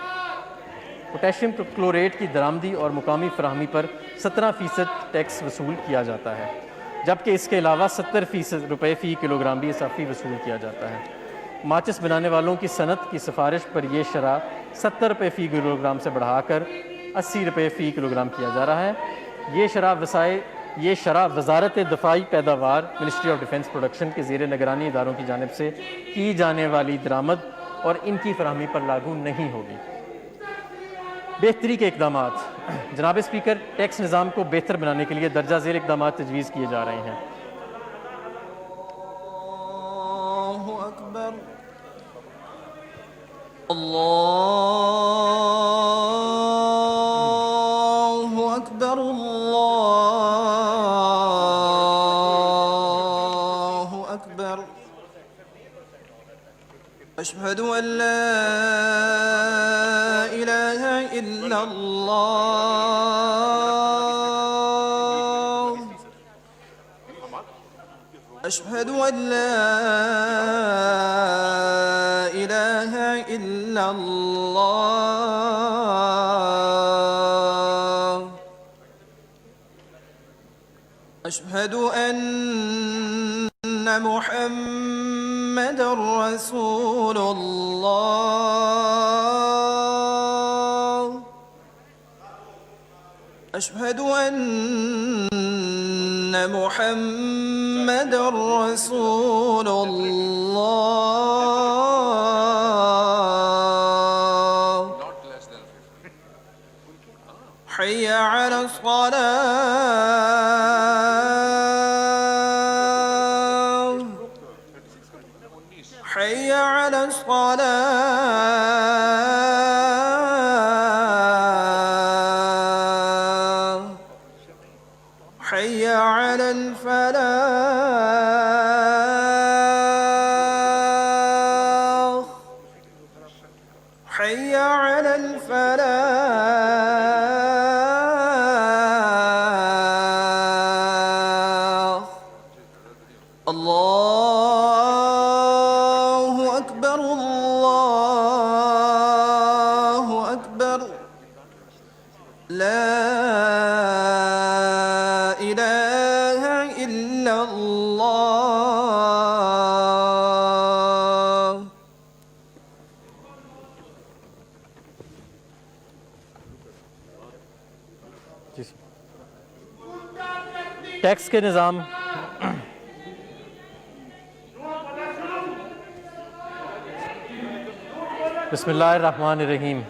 پوٹیشیم کلوریٹ کی درآمدی اور مقامی فراہمی پر 17% ٹیکس وصول کیا جاتا ہے، جبکہ اس کے علاوہ 70 روپے فی کلوگرام بھی اضافی وصول کیا جاتا ہے۔ ماچس بنانے والوں کی صنعت کی سفارش پر یہ شرح 70 روپے فی کلوگرام سے بڑھا کر 80 روپے فی کلوگرام کیا جا رہا ہے۔ یہ شرح وزارت دفاعی پیداوار منسٹری آف ڈیفنس پروڈکشن کے زیر نگرانی اداروں کی جانب سے کی جانے والی درآمد اور ان کی فراہمی پر لاگو نہیں ہوگی۔ بہتری کے اقدامات۔ جناب اسپیکر، ٹیکس نظام کو بہتر بنانے کے لیے درجہ ذیل اقدامات تجویز کیے جا رہے ہیں۔ اللہ اکبر، اللہ اکبر، اللہ اکبر۔ اشہد ان لا الہ الا اللہ، اشہد ان لا الہ الا اللہ، اشہد ان محمد رسول اللہ، اشہد ان محمد رسول اللہ، حی علی الصلاة، حی علی الصلاة، حی علی الفلاح، حی علی الفلاح۔ اللہ اکبر، اللہ اکبر، لا الہ الا اللہ۔ ٹیکس کے نظام۔ بسم اللہ الرحمن الرحیم۔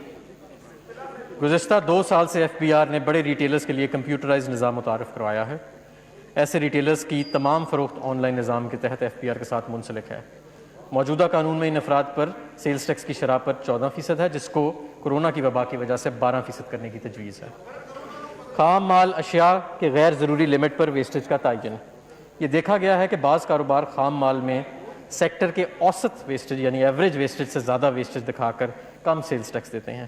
گزشتہ 2 سال سے FBR نے بڑے ریٹیلرز کے لیے کمپیوٹرائز نظام متعارف کروایا ہے۔ ایسے ریٹیلرز کی تمام فروخت آن لائن نظام کے تحت FBR کے ساتھ منسلک ہے۔ موجودہ قانون میں ان افراد پر سیلز ٹیکس کی شرح پر 14% ہے، جس کو کورونا کی وبا کی وجہ سے 12% کرنے کی تجویز ہے۔ خام مال اشیاء کے غیر ضروری لمٹ پر ویسٹیج کا تعین۔ یہ دیکھا گیا ہے کہ بعض کاروبار خام مال میں سیکٹر کے اوسط ویسٹیج یعنی ایوریج ویسٹیج سے زیادہ ویسٹیج دکھا کر کم سیلز ٹیکس دیتے ہیں۔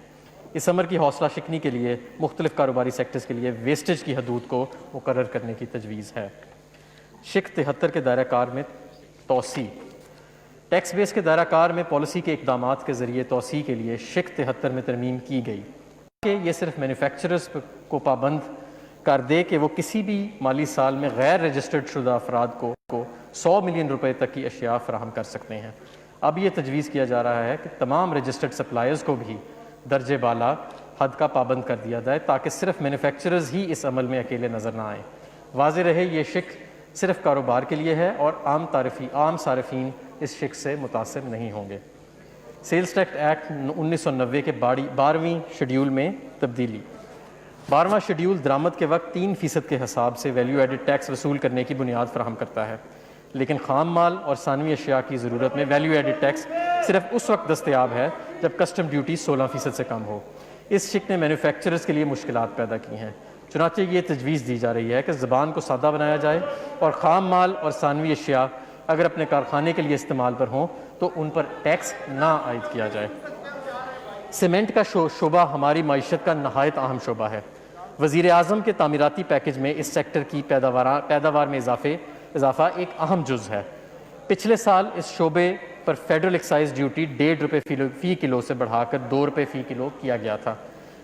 اس امر کی حوصلہ شکنی کے لیے مختلف کاروباری سیکٹرز کے لیے ویسٹیج کی حدود کو مقرر کرنے کی تجویز ہے۔ شق 73 کے دائرہ کار میں توسیع۔ ٹیکس بیس کے دائرہ کار میں پالیسی کے اقدامات کے ذریعے توسیع کے لیے شق 73 میں ترمیم کی گئی کہ یہ صرف مینوفیکچررز کو پابند کر دے کہ وہ کسی بھی مالی سال میں غیر رجسٹرڈ شدہ افراد کو 100 ملین روپے تک کی اشیاء فراہم کر سکتے ہیں۔ اب یہ تجویز کیا جا رہا ہے کہ تمام رجسٹرڈ سپلائرز کو بھی درجے بالا حد کا پابند کر دیا جائے تاکہ صرف مینوفیکچررز ہی اس عمل میں اکیلے نظر نہ آئیں۔ واضح رہے یہ شق صرف کاروبار کے لیے ہے اور عام صارفین اس شق سے متاثر نہیں ہوں گے۔ سیلز ٹیکس ایکٹ 1990 کے 12ویں شیڈیول میں تبدیلی۔ 12واں شیڈیول درآمد کے وقت 3% کے حساب سے ویلیو ایڈڈ ٹیکس وصول کرنے کی بنیاد فراہم کرتا ہے، لیکن خام مال اور ثانوی اشیاء کی ضرورت میں ویلیو ایڈڈ ٹیکس صرف اس وقت دستیاب ہے جب کسٹم ڈیوٹی 16% سے کم ہو۔ اس شق نے مینوفیکچررز کے لیے مشکلات پیدا کی ہیں، چنانچہ یہ تجویز دی جا رہی ہے کہ زبان کو سادہ بنایا جائے اور خام مال اور ثانوی اشیاء اگر اپنے کارخانے کے لیے استعمال پر ہوں تو ان پر ٹیکس نہ عائد کیا جائے۔ سیمنٹ کا شعبہ ہماری معیشت کا نہایت اہم شعبہ ہے۔ وزیر اعظم کے تعمیراتی پیکج میں اس سیکٹر کی پیداوار میں اضافہ ایک اہم جز ہے۔ پچھلے سال اس شعبے پر فیڈرل ایکسائز ڈیوٹی 1.5 روپے فی کلو سے بڑھا کر 2 روپے فی کلو کیا گیا تھا۔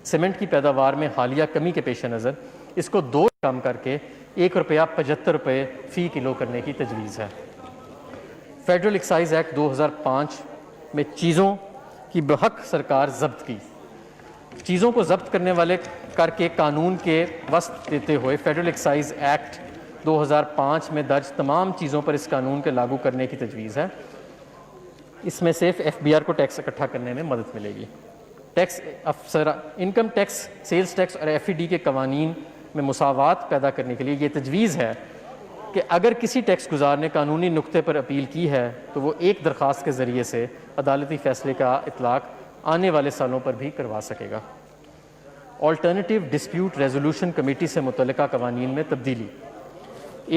سیمنٹ کی پیداوار میں حالیہ کمی کے پیش نظر اس کو 2 کم کر کے 1.75 روپے فی کلو کرنے کی تجویز ہے۔ فیڈرل ایکسائز ایکٹ 2005 میں چیزوں کی بحق سرکار ضبط کی۔ چیزوں کو ضبط کرنے والے کر کے قانون کے وسط دیتے ہوئے فیڈرل ایکسائز ایکٹ 2005 میں درج تمام چیزوں پر اس قانون کے لاگو کرنے کی تجویز ہے۔ اس میں صرف FBR کو ٹیکس اکٹھا کرنے میں مدد ملے گی۔ Tax income tax, sales tax اور FED کے قوانین میں مساوات پیدا کرنے کے لیے یہ تجویز ہے کہ اگر کسی ٹیکس گزار نے قانونی نقطے پر اپیل کی ہے تو وہ ایک درخواست کے ذریعے سے عدالتی فیصلے کا اطلاق آنے والے سالوں پر بھی کروا سکے گا۔ آلٹرنیٹیو ڈسپیوٹ ریزولوشن کمیٹی سے متعلقہ قوانین میں تبدیلی۔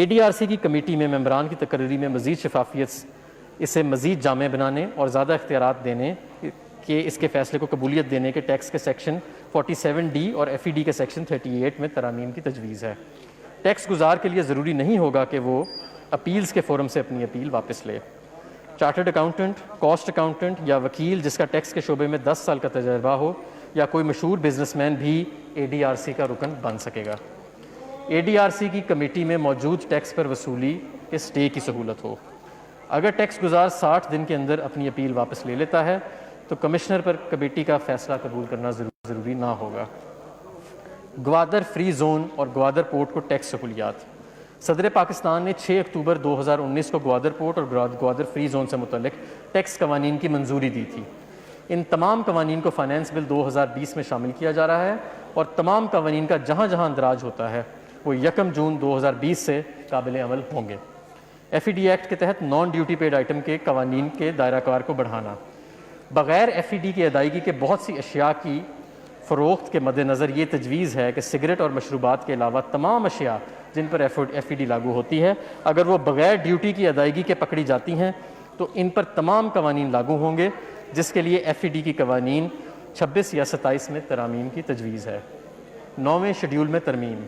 ADRC کی کمیٹی میں ممبران کی تقرری میں مزید شفافیت، اسے مزید جامع بنانے اور زیادہ اختیارات دینے کہ اس کے فیصلے کو قبولیت دینے کے ٹیکس کے سیکشن 47D اور FED کے سیکشن 38 میں ترامیم کی تجویز ہے۔ ٹیکس گزار کے لیے ضروری نہیں ہوگا کہ وہ اپیلز کے فورم سے اپنی اپیل واپس لے۔ چارٹرڈ اکاؤنٹنٹ، کاسٹ اکاؤنٹنٹ یا وکیل جس کا ٹیکس کے شعبے میں 10 سال کا تجربہ ہو یا کوئی مشہور بزنس مین بھی ADRC کا رکن بن سکے گا۔ ADRC کی کمیٹی میں موجود ٹیکس پر وصولی کے سٹے کی سہولت ہو۔ اگر ٹیکس گزار 60 دن کے اندر اپنی اپیل واپس لے لیتا ہے تو کمشنر پر کمیٹی کا فیصلہ قبول کرنا ضروری نہ ہوگا۔ گوادر فری زون اور گوادر پورٹ کو ٹیکس سہولیات۔ صدر پاکستان نے 6 اکتوبر 2019 کو گوادر پورٹ اور گوادر فری زون سے متعلق ٹیکس قوانین کی منظوری دی تھی۔ ان تمام قوانین کو فائنانس بل 2020 میں شامل کیا جا رہا ہے اور تمام قوانین کا جہاں جہاں اندراج ہوتا ہے وہ 1 جون 2020 سے قابل عمل ہوں گے۔ FED ایکٹ کے تحت نان ڈیوٹی پیڈ آئٹم کے قوانین کے دائرہ کار کو بڑھانا۔ بغیر FED کی ادائیگی کے بہت سی اشیاء کی فروخت کے مد نظر یہ تجویز ہے کہ سگریٹ اور مشروبات کے علاوہ تمام اشیاء جن پر FED لاگو ہوتی ہے اگر وہ بغیر ڈیوٹی کی ادائیگی کے پکڑی جاتی ہیں تو ان پر تمام قوانین لاگو ہوں گے، جس کے لیے FED کی قوانین 26 یا 27 میں ترامیم کی تجویز ہے۔ 9ویں شیڈیول میں ترمیم۔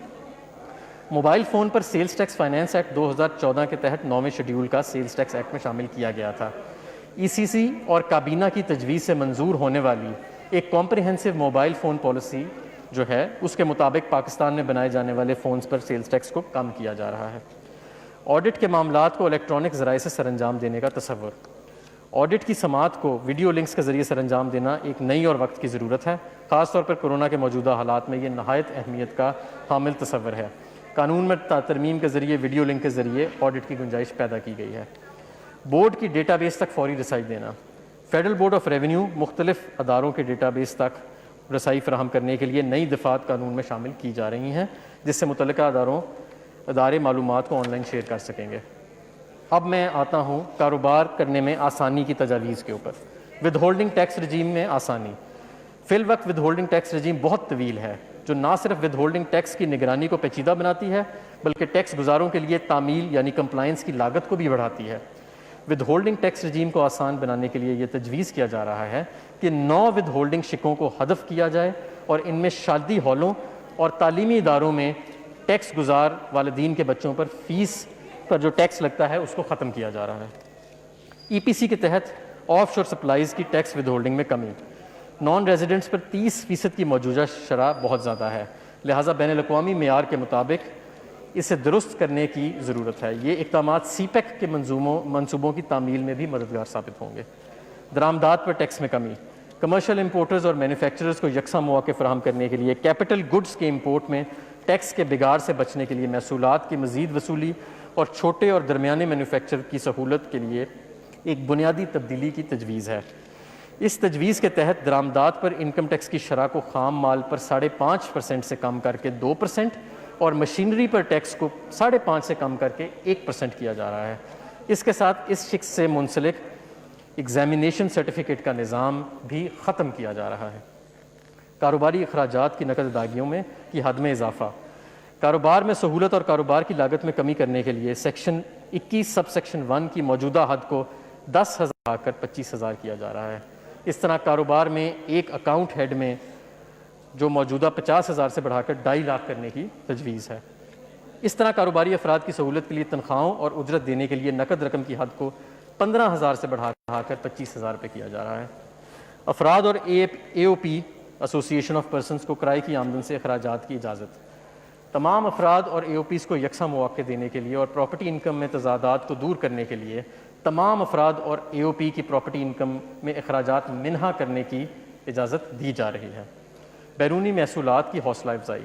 موبائل فون پر سیلز ٹیکس فائنانس ایکٹ 2014 کے تحت 9ویں شیڈیول کا سیلز ٹیکس ایکٹ میں شامل کیا گیا تھا۔ ECC اور کابینہ کی تجویز سے منظور ہونے والی ایک کمپریہنسو موبائل فون پالیسی جو ہے اس کے مطابق پاکستان میں بنائے جانے والے فونز پر سیلز ٹیکس کو کم کیا جا رہا ہے۔ آڈٹ کے معاملات کو الیکٹرانک ذرائع سے سر انجام دینے کا تصور۔ آڈٹ کی سماعت کو ویڈیو لنکس کے ذریعے سر انجام دینا ایک نئی اور وقت کی ضرورت ہے، خاص طور پر کورونا کے موجودہ حالات میں یہ نہایت اہمیت کا حامل تصور ہے۔ قانون میں ترمیم کے ذریعے ویڈیو لنک کے ذریعے آڈٹ کی گنجائش پیدا کی گئی ہے۔ بورڈ کی ڈیٹا بیس تک فوری رسائی دینا۔ فیڈرل بورڈ آف ریونیو مختلف اداروں کے ڈیٹا بیس تک رسائی فراہم کرنے کے لیے نئی دفعات قانون میں شامل کی جا رہی ہیں، جس سے متعلقہ ادارے معلومات کو آن لائن شیئر کر سکیں گے۔ اب میں آتا ہوں کاروبار کرنے میں آسانی کی تجاویز کے اوپر۔ ود ہولڈنگ ٹیکس رجیم میں آسانی۔ فی الوقت ود ہولڈنگ ٹیکس رجیم بہت طویل ہے جو نہ صرف ود ہولڈنگ ٹیکس کی نگرانی کو پیچیدہ بناتی ہے بلکہ ٹیکس گزاروں کے لیے تعمیل یعنی کمپلائنس کی لاگت کو بھی بڑھاتی ہے۔ ود ہولڈنگ ٹیکس رجیم کو آسان بنانے کے لیے یہ تجویز کیا جا رہا ہے کہ 9 ود ہولڈنگ شکوں کو حذف کیا جائے اور ان میں شادی ہالوں اور تعلیمی اداروں میں ٹیکس گزار والدین کے بچوں پر فیس پر جو ٹیکس لگتا ہے اس کو ختم کیا جا رہا ہے۔ ای پی سی کے تحت آف شور سپلائز کی ٹیکس ود ہولڈنگ میں کمی، نان ریزیڈنٹس پر 30% کی موجودہ شرح بہت زیادہ ہے، لہٰذا بین الاقوامی معیار کے مطابق اسے درست کرنے کی ضرورت ہے۔ یہ اقدامات سی پیک کے منصوبوں کی تعمیل میں بھی مددگار ثابت ہوں گے۔ درآمدات پر ٹیکس میں کمی، کمرشل امپورٹرز اور مینوفیکچررز کو یکساں مواقع فراہم کرنے کے لیے کیپٹل گڈز کے امپورٹ میں ٹیکس کے بگاڑ سے بچنے کے لیے محصولات کی مزید وصولی اور چھوٹے اور درمیانے مینوفیکچر کی سہولت کے لیے ایک بنیادی تبدیلی کی تجویز ہے۔ اس تجویز کے تحت درآمدات پر انکم ٹیکس کی شرح کو خام مال پر 5.5% سے کم کر کے 2% اور مشینری پر ٹیکس کو 5.5% سے کم کر کے 1% کیا جا رہا ہے۔ اس کے ساتھ اس شق سے منسلک ایگزامینیشن سرٹیفکیٹ کا نظام بھی ختم کیا جا رہا ہے۔ کاروباری اخراجات کی نقد ادائیگیوں میں کی حد میں اضافہ، کاروبار میں سہولت اور کاروبار کی لاگت میں کمی کرنے کے لیے سیکشن 21 سب سیکشن 1 کی موجودہ حد کو 10,000 بڑھا کر 25,000 کیا جا رہا ہے۔ اس طرح کاروبار میں ایک اکاؤنٹ ہیڈ میں جو موجودہ 50,000 سے بڑھا کر 2.5 لاکھ کرنے کی تجویز ہے۔ اس طرح کاروباری افراد کی سہولت کے لیے تنخواہوں اور اجرت دینے کے لیے نقد رقم کی حد کو 15,000 سے بڑھا کر 25,000 روپے کیا جا رہا ہے۔ افراد اور اے او پی ایسوسی ایشن آف پرسنز کو کرائے کی آمدن سے اخراجات کی اجازت، تمام افراد اور اے او پیز کو یکساں مواقع دینے کے لیے اور پراپرٹی انکم میں تضادات کو دور کرنے کے لیے تمام افراد اور اے او پی کی پراپرٹی انکم میں اخراجات منہا کرنے کی اجازت دی جا رہی ہے۔ بیرونی محصولات کی حوصلہ افزائی،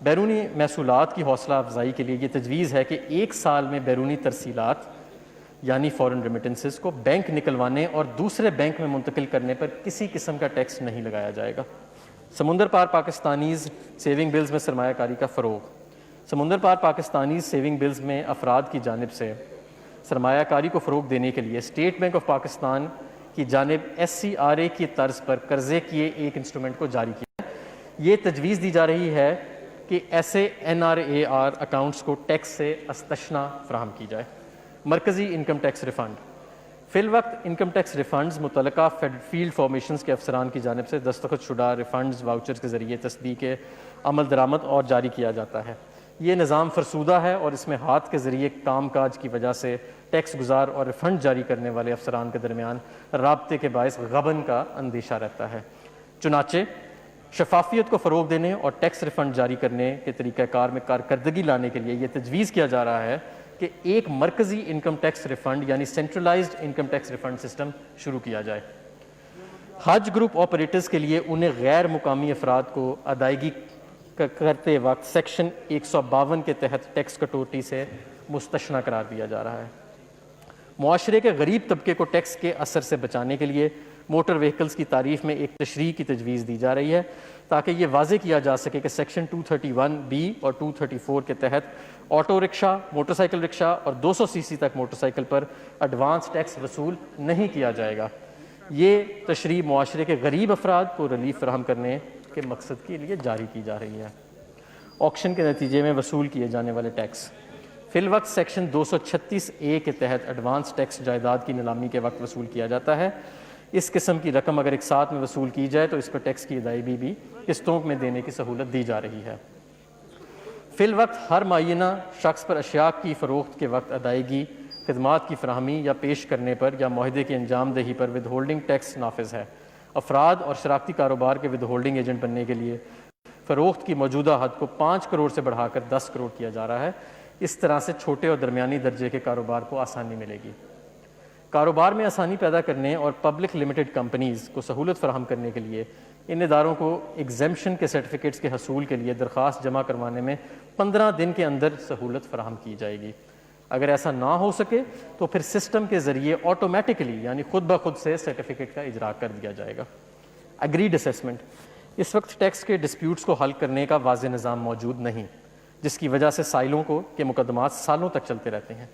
بیرونی محصولات کی حوصلہ افزائی کے لیے یہ تجویز ہے کہ 1 سال میں بیرونی ترسیلات یعنی فورن ریمیٹنسز کو بینک نکلوانے اور دوسرے بینک میں منتقل کرنے پر کسی قسم کا ٹیکس نہیں لگایا جائے گا۔ سمندر پار پاکستانیز سیونگ بلز میں سرمایہ کاری کا فروغ، سمندر پار پاکستانیز سیونگ بلز میں افراد کی جانب سے سرمایہ کاری کو فروغ دینے کے لیے اسٹیٹ بینک آف پاکستان کی جانب ایس سی آر اے کی طرز پر قرضے کیے ایک انسٹرومنٹ کو جاری کیا ہے۔ یہ تجویز دی جا رہی ہے کہ ایسے N R A R accounts کو ٹیکس سے استثنا فراہم کی جائے۔ مرکزی انکم ٹیکس ریفنڈ، فی الوقت انکم ٹیکس ریفنڈز متعلقہ فیلڈ فارمیشنز کے افسران کی جانب سے دستخط شدہ ریفنڈز واؤچرز کے ذریعے تصدیق عمل درآمد اور جاری کیا جاتا ہے۔ یہ نظام فرسودہ ہے اور اس میں ہاتھ کے ذریعے کام کاج کی وجہ سے ٹیکس گزار اور ریفنڈ جاری کرنے والے افسران کے درمیان رابطے کے باعث غبن کا اندیشہ رہتا ہے۔ چنانچہ شفافیت کو فروغ دینے اور ٹیکس ریفنڈ جاری کرنے کے طریقہ کار میں کارکردگی لانے کے لیے یہ تجویز کیا جا رہا ہے کہ ایک مرکزی انکم ٹیکس ریفنڈ یعنی centralised income tax refund system شروع کیا جائے۔ حج گروپ آپریٹرز کے لیے انہیں غیر مقامی افراد کو ادائیگی کرتے وقت سیکشن 152 کے تحت ٹیکس کٹوتی سے مستثنی قرار دیا جا رہا ہے۔ معاشرے کے غریب طبقے کو ٹیکس کے اثر سے بچانے کے لیے موٹر وہیکلز کی تعریف میں ایک تشریح کی تجویز دی جا رہی ہے تاکہ یہ واضح کیا جا سکے کہ سیکشن 231 اور 234 کے تحت آٹو رکشہ، موٹر سائیکل رکشہ اور 200 سی سی تک موٹر سائیکل پر ایڈوانس ٹیکس وصول نہیں کیا جائے گا۔ یہ تشریح معاشرے کے غریب افراد کو ریلیف فراہم کرنے کے مقصد کے لیے جاری کی جا رہی ہے۔ آکشن کے نتیجے میں وصول کیے جانے والے ٹیکس، فی الوقت سیکشن 236A کے تحت ایڈوانس ٹیکس جائیداد کی نیلامی کے وقت وصول کیا جاتا ہے۔ اس قسم کی رقم اگر ایک ساتھ میں وصول کی جائے تو اس پر ٹیکس کی ادائیگی بھی قسطوں میں دینے کی سہولت دی جا رہی ہے۔ فی الوقت ہر معینہ شخص پر اشیاء کی فروخت کے وقت ادائیگی، خدمات کی فراہمی یا پیش کرنے پر یا معاہدے کی انجام دہی پر ود ہولڈنگ ٹیکس نافذ ہے۔ افراد اور شراکتی کاروبار کے ود ہولڈنگ ایجنٹ بننے کے لیے فروخت کی موجودہ حد کو 5 کروڑ سے بڑھا کر 10 کروڑ کیا جا رہا ہے۔ اس طرح سے چھوٹے اور درمیانی درجے کے کاروبار کو آسانی ملے گی۔ کاروبار میں آسانی پیدا کرنے اور پبلک لمیٹڈ کمپنیز کو سہولت فراہم کرنے کے لیے ان اداروں کو ایگزیمپشن کے سرٹیفکیٹس کے حصول کے لیے درخواست جمع کروانے میں 15 دن کے اندر سہولت فراہم کی جائے گی۔ اگر ایسا نہ ہو سکے تو پھر سسٹم کے ذریعے آٹومیٹکلی یعنی خود بخود سے سرٹیفکیٹ کا اجرا کر دیا جائے گا۔ اگریڈ اسیسمنٹ، اس وقت ٹیکس کے ڈسپیوٹس کو حل کرنے کا واضح نظام موجود نہیں، جس کی وجہ سے سائلوں کے مقدمات سالوں تک چلتے رہتے ہیں۔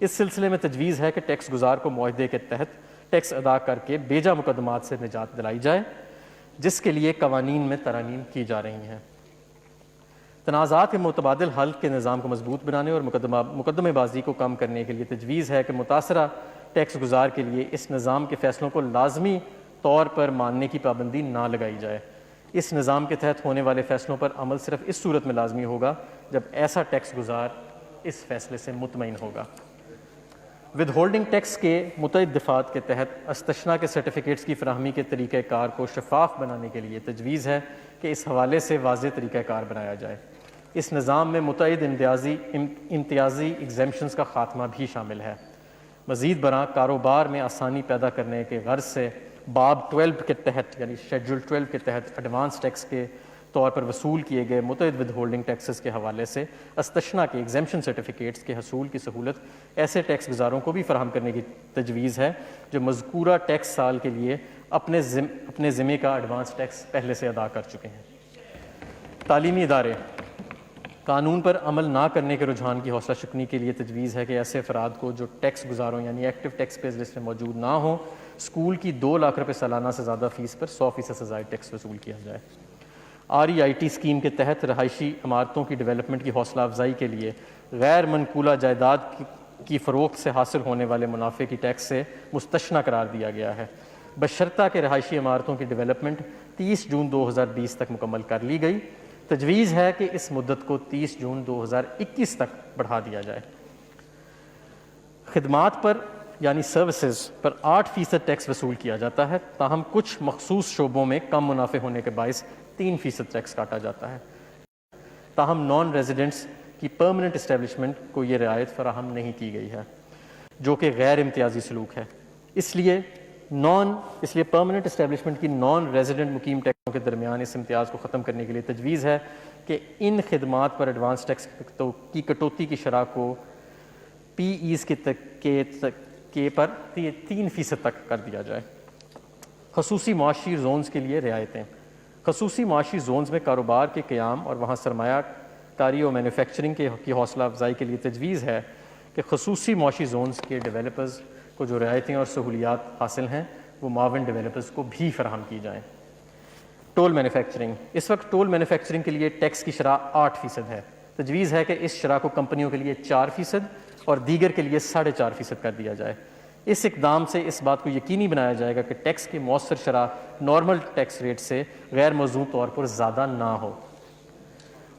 اس سلسلے میں تجویز ہے کہ ٹیکس گزار کو معاہدے کے تحت ٹیکس ادا کر کے بیجا مقدمات سے نجات دلائی جائے، جس کے لیے قوانین میں ترامیم کی جا رہی ہیں۔ تنازعات کے متبادل حل کے نظام کو مضبوط بنانے اور مقدمے بازی کو کم کرنے کے لیے تجویز ہے کہ متاثرہ ٹیکس گزار کے لیے اس نظام کے فیصلوں کو لازمی طور پر ماننے کی پابندی نہ لگائی جائے۔ اس نظام کے تحت ہونے والے فیصلوں پر عمل صرف اس صورت میں لازمی ہوگا جب ایسا ٹیکس گزار اس فیصلے سے مطمئن ہوگا۔ ود ہولڈنگ ٹیکس کے متعدد دفعات کے تحت استثناء کے سرٹیفکیٹس کی فراہمی کے طریقہ کار کو شفاف بنانے کے لیے تجویز ہے کہ اس حوالے سے واضح طریقہ کار بنایا جائے۔ اس نظام میں متعدد امتیازی ایگزیمپشنز کا خاتمہ بھی شامل ہے۔ مزید برآں کاروبار میں آسانی پیدا کرنے کے غرض سے باب 12 کے تحت یعنی شیڈول 12 کے تحت ایڈوانس ٹیکس کے طور پر وصول کیے گئے متعدد ود ہولڈنگ ٹیکسز کے حوالے سے استثناء کے ایگزیمپشن سرٹیفکیٹس کے حصول کی سہولت ایسے ٹیکس گزاروں کو بھی فراہم کرنے کی تجویز ہے جو مذکورہ ٹیکس سال کے لیے اپنے ذمے کا ایڈوانس ٹیکس پہلے سے ادا کر چکے ہیں۔ تعلیمی ادارے قانون پر عمل نہ کرنے کے رجحان کی حوصلہ شکنی کے لیے تجویز ہے کہ ایسے افراد کو جو ٹیکس گزاروں یعنی ایکٹیو ٹیکس پیئرز لسٹ میں موجود نہ ہوں اسکول کی 2 لاکھ روپے سالانہ سے زیادہ فیس پر 100% سے زائد ٹیکس وصول کیا جائے۔ REIT اسکیم کے تحت رہائشی عمارتوں کی ڈیولپمنٹ کی حوصلہ افزائی کے لیے غیر منقولہ جائیداد کی فروخت سے حاصل ہونے والے منافع کی ٹیکس سے مستثنیٰ قرار دیا گیا ہے، بشرطہ کہ رہائشی عمارتوں کی ڈیولپمنٹ 30 جون 2020 تک مکمل کر لی گئی۔ تجویز ہے کہ اس مدت کو 30 جون 2021 تک بڑھا دیا جائے۔ خدمات پر یعنی سروسز پر 8% ٹیکس وصول کیا جاتا ہے، تاہم کچھ مخصوص شعبوں میں کم منافع ہونے کے باعث 3% ٹیکس کاٹا جاتا ہے، تاہم نان ریزیڈنٹس کی پرماننٹ اسٹیبلشمنٹ کو یہ رعایت فراہم نہیں کی گئی ہے جو کہ غیر امتیازی سلوک ہے۔ اس لیے پرماننٹ اسٹیبلشمنٹ کی نان ریزیڈنٹ مقیم ٹیکسوں کے درمیان اس امتیاز کو ختم کرنے کے لیے تجویز ہے کہ ان خدمات پر ایڈوانس ٹیکس کی کٹوتی کی شرح کو PEs کے پر 3% تک کر دیا جائے۔ خصوصی معاشی زونز کے لیے رعایتیں۔ خصوصی معاشی زونز میں کاروبار کے قیام اور وہاں سرمایہ کاری اور مینوفیکچرنگ کی حوصلہ افزائی کے لیے تجویز ہے کہ خصوصی معاشی زونز کے ڈیولپرز کو جو رعایتیں اور سہولیات حاصل ہیں وہ معاون ڈیولپرز کو بھی فراہم کی جائیں۔ Tool manufacturing. اس وقت ٹول مینوفیکچرنگ کے لیے ٹیکس کی شرح 8% ہے۔ تجویز ہے کہ اس شرح کو کمپنیوں کے لیے 4% اور دیگر کے لیے 4.5% کر دیا جائے۔ اس اقدام سے اس بات کو یقینی بنایا جائے گا کہ ٹیکس کی مؤثر شرح نارمل ٹیکس ریٹ سے غیر موزوں طور پر زیادہ نہ ہو۔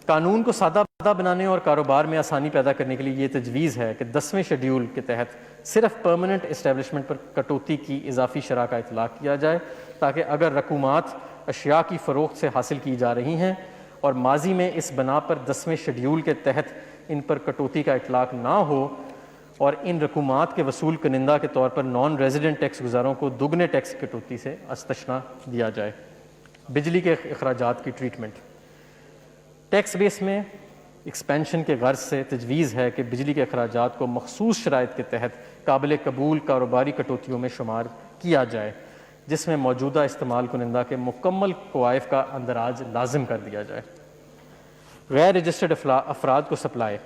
قانون کو سادہ بنانے اور کاروبار میں آسانی پیدا کرنے کے لیے یہ تجویز ہے کہ 10ویں شیڈیول کے تحت صرف پرماننٹ اسٹیبلشمنٹ پر کٹوتی کی اضافی شرح کا اطلاق کیا جائے تاکہ اگر رقومات اشیاء کی فروخت سے حاصل کی جا رہی ہیں اور ماضی میں اس بنا پر 10ویں شیڈیول کے تحت ان پر کٹوتی کا اطلاق نہ ہو اور ان رقومات کے وصول کنندہ کے طور پر نان ریزیڈنٹ ٹیکس گزاروں کو دگنے ٹیکس کٹوتی سے استثناء دیا جائے۔ بجلی کے اخراجات کی ٹریٹمنٹ۔ ٹیکس بیس میں ایکسپینشن کے غرض سے تجویز ہے کہ بجلی کے اخراجات کو مخصوص شرائط کے تحت قابل قبول کاروباری کٹوتیوں میں شمار کیا جائے جس میں موجودہ استعمال کنندہ کے مکمل کوائف کا اندراج لازم کر دیا جائے۔ غیر رجسٹرڈ افراد کو سپلائی۔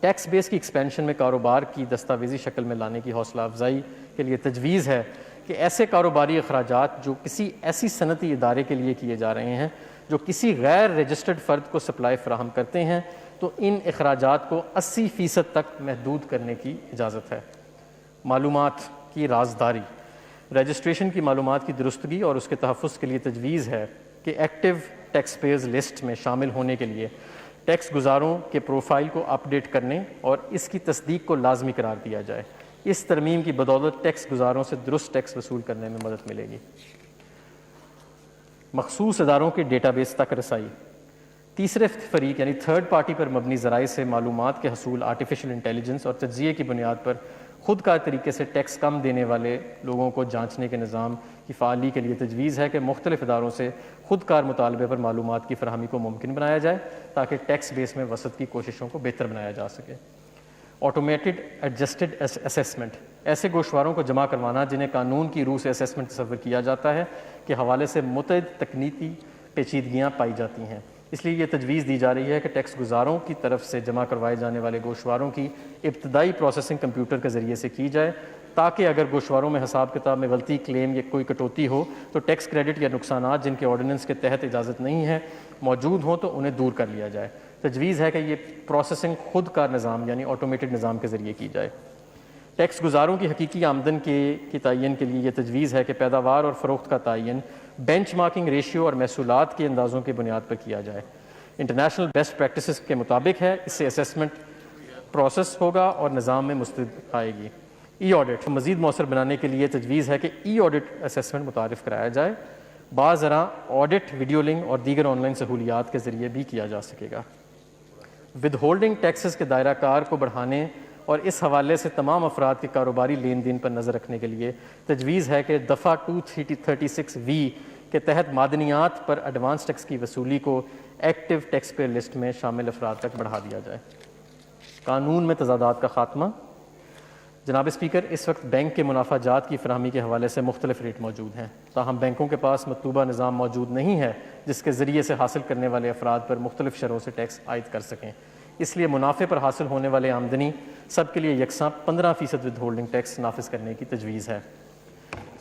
ٹیکس بیس کی ایکسپینشن میں کاروبار کی دستاویزی شکل میں لانے کی حوصلہ افزائی کے لیے تجویز ہے کہ ایسے کاروباری اخراجات جو کسی ایسی صنعتی ادارے کے لیے کیے جا رہے ہیں جو کسی غیر رجسٹرڈ فرد کو سپلائی فراہم کرتے ہیں تو ان اخراجات کو 80% تک محدود کرنے کی اجازت ہے۔ معلومات کی رازداری۔ رجسٹریشن کی معلومات کی درستگی اور اس کے تحفظ کے لیے تجویز ہے کہ ایکٹیو ٹیکس پیئرز لسٹ میں شامل ہونے کے لیے ٹیکس گزاروں کے پروفائل کو اپ ڈیٹ کرنے اور اس کی تصدیق کو لازمی قرار دیا جائے۔ اس ترمیم کی بدولت ٹیکس گزاروں سے درست ٹیکس وصول کرنے میں مدد ملے گی۔ مخصوص اداروں کے ڈیٹا بیس تک رسائی۔ تیسرے فریق یعنی تھرڈ پارٹی پر مبنی ذرائع سے معلومات کے حصول آرٹیفیشیل انٹیلیجنس اور تجزیے کی بنیاد پر خود کار طریقے سے ٹیکس کم دینے والے لوگوں کو جانچنے کے نظام کی فعالی کے لیے تجویز ہے کہ مختلف اداروں سے خود کار مطالبے پر معلومات کی فراہمی کو ممکن بنایا جائے تاکہ ٹیکس بیس میں وسعت کی کوششوں کو بہتر بنایا جا سکے۔ Automated adjusted assessment. ایسے گوشواروں کو جمع کروانا جنہیں قانون کی روح سے اسیسمنٹ تصور کیا جاتا ہے کے حوالے سے متعدد تکنیکی پیچیدگیاں پائی جاتی ہیں، اس لیے یہ تجویز دی جا رہی ہے کہ ٹیکس گزاروں کی طرف سے جمع کروائے جانے والے گوشواروں کی ابتدائی پروسیسنگ کمپیوٹر کے ذریعے سے کی جائے تاکہ اگر گوشواروں میں حساب کتاب میں غلطی، کلیم یا کوئی کٹوتی ہو تو ٹیکس کریڈٹ یا نقصانات جن کے آرڈیننس کے تحت اجازت نہیں ہے موجود ہوں تو انہیں دور کر لیا جائے۔ تجویز ہے کہ یہ پروسیسنگ خود کار نظام یعنی آٹومیٹڈ نظام کے ذریعے کی جائے۔ ٹیکس گزاروں کی حقیقی آمدن کی تعین کے لیے یہ تجویز ہے کہ پیداوار اور فروخت کا تعین بینچ مارکنگ ریشیو اور محصولات کے اندازوں کی بنیاد پر کیا جائے. انٹرنیشنل بیسٹ پریکٹسز کے مطابق ہے. اس سے اسیسمنٹ پروسیس ہوگا اور نظام میں مستند آئے گی. ای آڈٹ مزید مؤثر بنانے کے لیے تجویز ہے کہ ای آڈٹ اسیسمنٹ متعارف کرایا جائے. بعض ذرا آڈٹ ویڈیو لنک اور دیگر آن لائن سہولیات کے ذریعے بھی کیا جا سکے گا. ود ہولڈنگ ٹیکسز کے دائرہ کار کو بڑھانے اور اس حوالے سے تمام افراد کے کاروباری لین دین پر نظر رکھنے کے لیے تجویز ہے کہ دفعہ 236(v) کے تحت معدنیات پر ایڈوانس ٹیکس کی وصولی کو ایکٹیو ٹیکس پیئر لسٹ میں شامل افراد تک بڑھا دیا جائے. قانون میں تضادات کا خاتمہ. جناب اسپیکر، اس وقت بینک کے منافع جات کی فراہمی کے حوالے سے مختلف ریٹ موجود ہیں، تاہم بینکوں کے پاس مطلوبہ نظام موجود نہیں ہے جس کے ذریعے سے حاصل کرنے والے افراد پر مختلف شرحوں سے ٹیکس عائد کر سکیں. اس لیے منافع پر حاصل ہونے والے آمدنی سب کے لیے یکساں 15% ود ہولڈنگ ٹیکس نافذ کرنے کی تجویز ہے.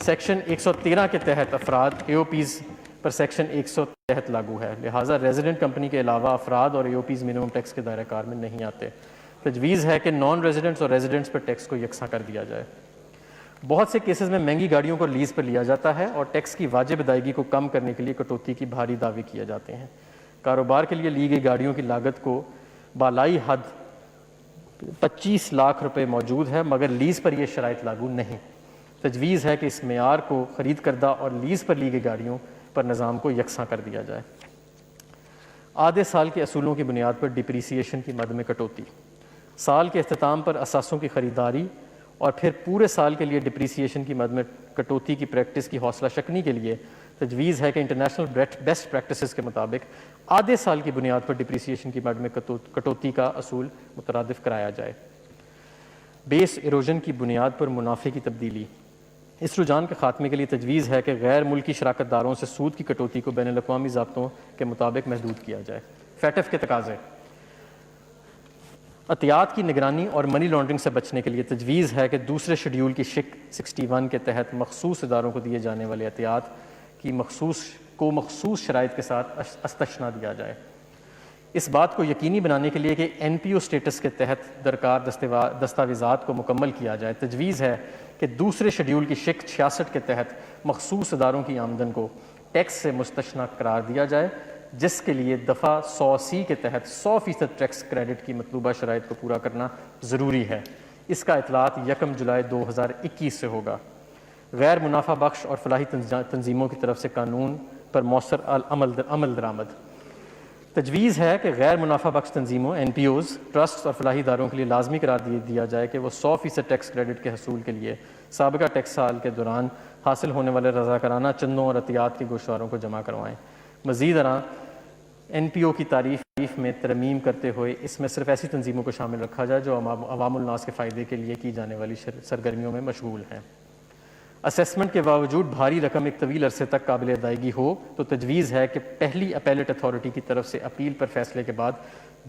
سیکشن 113 کے تحت افراد اے او پیز پر سیکشن 100 کے تحت لاگو ہے، لہٰذا ریزیڈنٹ کمپنی کے علاوہ افراد اور اے او پیز منیمم ٹیکس کے دائرہ کار میں نہیں آتے. تجویز ہے کہ نان ریزیڈنٹس اور ریزیڈنٹس پر ٹیکس کو یکساں کر دیا جائے. بہت سے کیسز میں مہنگی گاڑیوں کو لیز پر لیا جاتا ہے اور ٹیکس کی واجب ادائیگی کو کم کرنے کے لیے کٹوتی کی بھاری دعوے کیے جاتے ہیں. کاروبار کے لیے لی گئی گاڑیوں کی لاگت کو بالائی حد 25 لاکھ روپے موجود ہے، مگر لیز پر یہ شرائط لاگو نہیں. تجویز ہے کہ اس معیار کو خرید کردہ اور لیز پر لی گئی گاڑیوں پر نظام کو یکساں کر دیا جائے. آدھے سال کے اصولوں کی بنیاد پر ڈپریسیشن کی مد میں کٹوتی. سال کے اختتام پر اثاثوں کی خریداری اور پھر پورے سال کے لیے ڈپریسیشن کی مد میں کٹوتی کی پریکٹس کی حوصلہ شکنی کے لیے تجویز ہے کہ انٹرنیشنل بیسٹ پریکٹسز کے مطابق آدھے سال کی بنیاد پر ڈپریسیشن کی مد میں کٹوتی کا اصول مترادف کرایا جائے. بیس ایروژن کی بنیاد پر منافع کی تبدیلی. اس رجحان کے خاتمے کے لیے تجویز ہے کہ غیر ملکی شراکت داروں سے سود کی کٹوتی کو بین الاقوامی ضابطوں کے مطابق محدود کیا جائے. فیٹف کے تقاضے. عطیات کی نگرانی اور منی لانڈرنگ سے بچنے کے لیے تجویز ہے کہ دوسرے شیڈول کی شک 61 کے تحت مخصوص اداروں کو دیے جانے والے عطیات کی مخصوص شرائط کے ساتھ استثناء دیا جائے. اس بات کو یقینی بنانے کے لیے کہ این پی او سٹیٹس کے تحت درکار دستاویزات کو مکمل کیا جائے، تجویز ہے کہ دوسرے شیڈول کی شک 66 کے تحت مخصوص اداروں کی آمدن کو ٹیکس سے مستثنیٰ قرار دیا جائے، جس کے لیے دفعہ 100C کے تحت 100% ٹیکس کریڈٹ کی مطلوبہ شرائط کو پورا کرنا ضروری ہے. اس کا اطلاعات 1 جولائی 2021 سے ہوگا. غیر منافع بخش اور فلاحی تنظیموں کی طرف سے قانون پر مؤثر عمل درآمد. تجویز ہے کہ غیر منافع بخش تنظیموں این پی اوز، ٹرسٹ اور فلاحی اداروں کے لیے لازمی قرار دیا جائے کہ وہ 100% ٹیکس کریڈٹ کے حصول کے لیے سابقہ ٹیکس سال کے دوران حاصل ہونے والے رضاکارانہ چندوں اور عطیات کے گوشواروں کو جمع کروائیں. مزید این پی او کی تعریف میں ترمیم کرتے ہوئے اس میں صرف ایسی تنظیموں کو شامل رکھا جائے جو عوام الناس کے فائدے کے لیے کی جانے والی سرگرمیوں میں مشغول ہیں. اسیسمنٹ کے باوجود بھاری رقم ایک طویل عرصے تک قابل ادائیگی ہو تو تجویز ہے کہ پہلی اپیلیٹ اتھارٹی کی طرف سے اپیل پر فیصلے کے بعد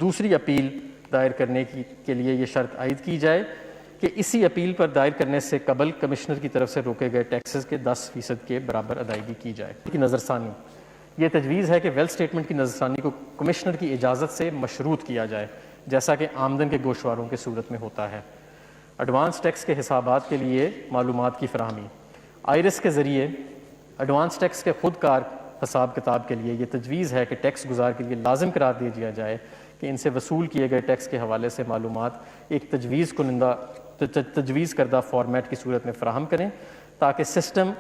دوسری اپیل دائر کرنے کے لیے یہ شرط عائد کی جائے کہ اسی اپیل پر دائر کرنے سے قبل کمشنر کی طرف سے روکے گئے ٹیکسز کے 10% کے برابر ادائیگی کی جائے. کی نظر ثانی. یہ تجویز ہے کہ ویلتھ اسٹیٹمنٹ کی نظر ثانی کو کمشنر کی اجازت سے مشروط کیا جائے، جیسا کہ آمدن کے گوشواروں کی صورت میں ہوتا ہے. ایڈوانس ٹیکس کے حسابات کے لیے معلومات کی فراہمی. آئرس کے ذریعے ایڈوانس ٹیکس کے خود کار حساب کتاب کے لیے یہ تجویز ہے کہ ٹیکس گزار کے لیے لازم قرار دیا جائے کہ ان سے وصول کیے گئے ٹیکس کے حوالے سے معلومات ایک تجویز کردہ فارمیٹ کی صورت میں فراہم کریں تاکہ سسٹم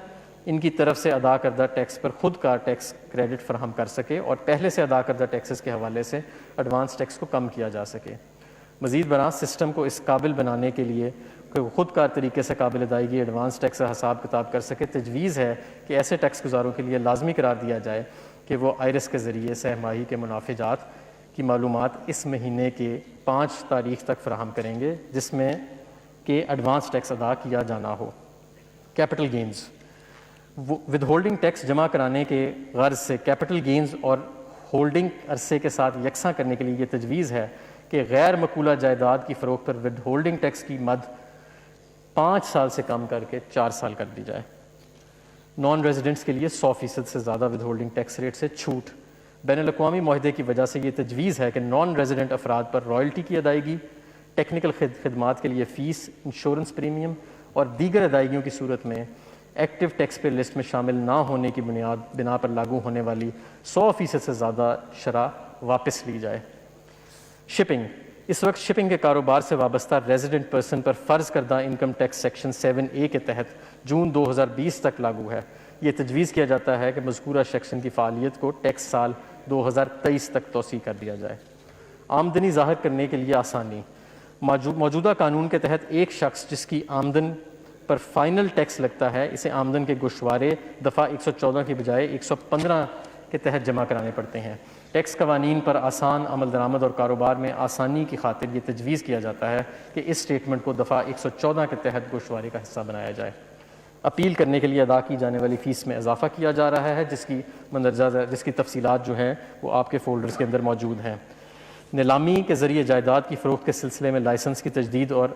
ان کی طرف سے ادا کردہ ٹیکس پر خود کار ٹیکس کریڈٹ فراہم کر سکے اور پہلے سے ادا کردہ ٹیکسز کے حوالے سے ایڈوانس ٹیکس کو کم کیا جا سکے. مزید برآں سسٹم کو اس قابل بنانے کے لیے کہ خود کار طریقے سے قابل ادائیگی ایڈوانس ٹیکس کا حساب کتاب کر سکے، تجویز ہے کہ ایسے ٹیکس گزاروں کے لیے لازمی قرار دیا جائے کہ وہ آئرس کے ذریعے سہ ماہی کے منافع جات کی معلومات اس مہینے کے 5 تاریخ تک فراہم کریں گے جس میں کہ ایڈوانس ٹیکس ادا کیا جانا ہو. Capital gains. Withholding tax جمع کرانے کے غرض سے کیپٹل گینز اور ہولڈنگ عرصے کے ساتھ یکساں کرنے کے لیے یہ تجویز ہے کہ غیر مقولہ جائیداد کی فروخت پر ود ہولڈنگ ٹیکس کی مد 5 سال سے کم کر کے 4 سال کر دی جائے. نان ریزیڈنٹس کے لیے 100% سے زیادہ ود ہولڈنگ ٹیکس ریٹ سے چھوٹ. بین الاقوامی معاہدے کی وجہ سے یہ تجویز ہے کہ نان ریزیڈنٹ افراد پر رائلٹی کی ادائیگی ٹیکنیکل خدمات کے لیے فیس، انشورنس پریمیم اور دیگر ادائیگیوں کی صورت میں ایکٹیو ٹیکس پے لسٹ میں شامل نہ ہونے کی بنا پر لاگو ہونے والی 100% سے زیادہ شرح واپس لی جائے۔ شپنگ، اس وقت شپنگ کے کاروبار سے وابستہ ریزیڈنٹ پرسن پر فرض کردہ انکم ٹیکس سیکشن 7A کے تحت جون 2020 تک لاگو ہے۔ یہ تجویز کیا جاتا ہے کہ مذکورہ سیکشن کی فعالیت کو ٹیکس سال 2023 تک توسیع کر دیا جائے۔ آمدنی ظاہر کرنے کے لیے آسانی، موجودہ قانون کے تحت ایک شخص جس کی آمدن پر فائنل ٹیکس لگتا ہے اسے آمدن کے گوشوارے دفعہ 114 کی بجائے 115 کے تحت جمع کرانے پڑتے ہیں۔ ٹیکس قوانین پر آسان عمل درآمد اور کاروبار میں آسانی کی خاطر یہ تجویز کیا جاتا ہے کہ اس سٹیٹمنٹ کو دفعہ 114 کے تحت گوشوارے کا حصہ بنایا جائے۔ اپیل کرنے کے لیے ادا کی جانے والی فیس میں اضافہ کیا جا رہا ہے جس کی تفصیلات جو ہیں وہ آپ کے فولڈرز کے اندر موجود ہیں۔ نیلامی کے ذریعے جائیداد کی فروخت کے سلسلے میں لائسنس کی تجدید اور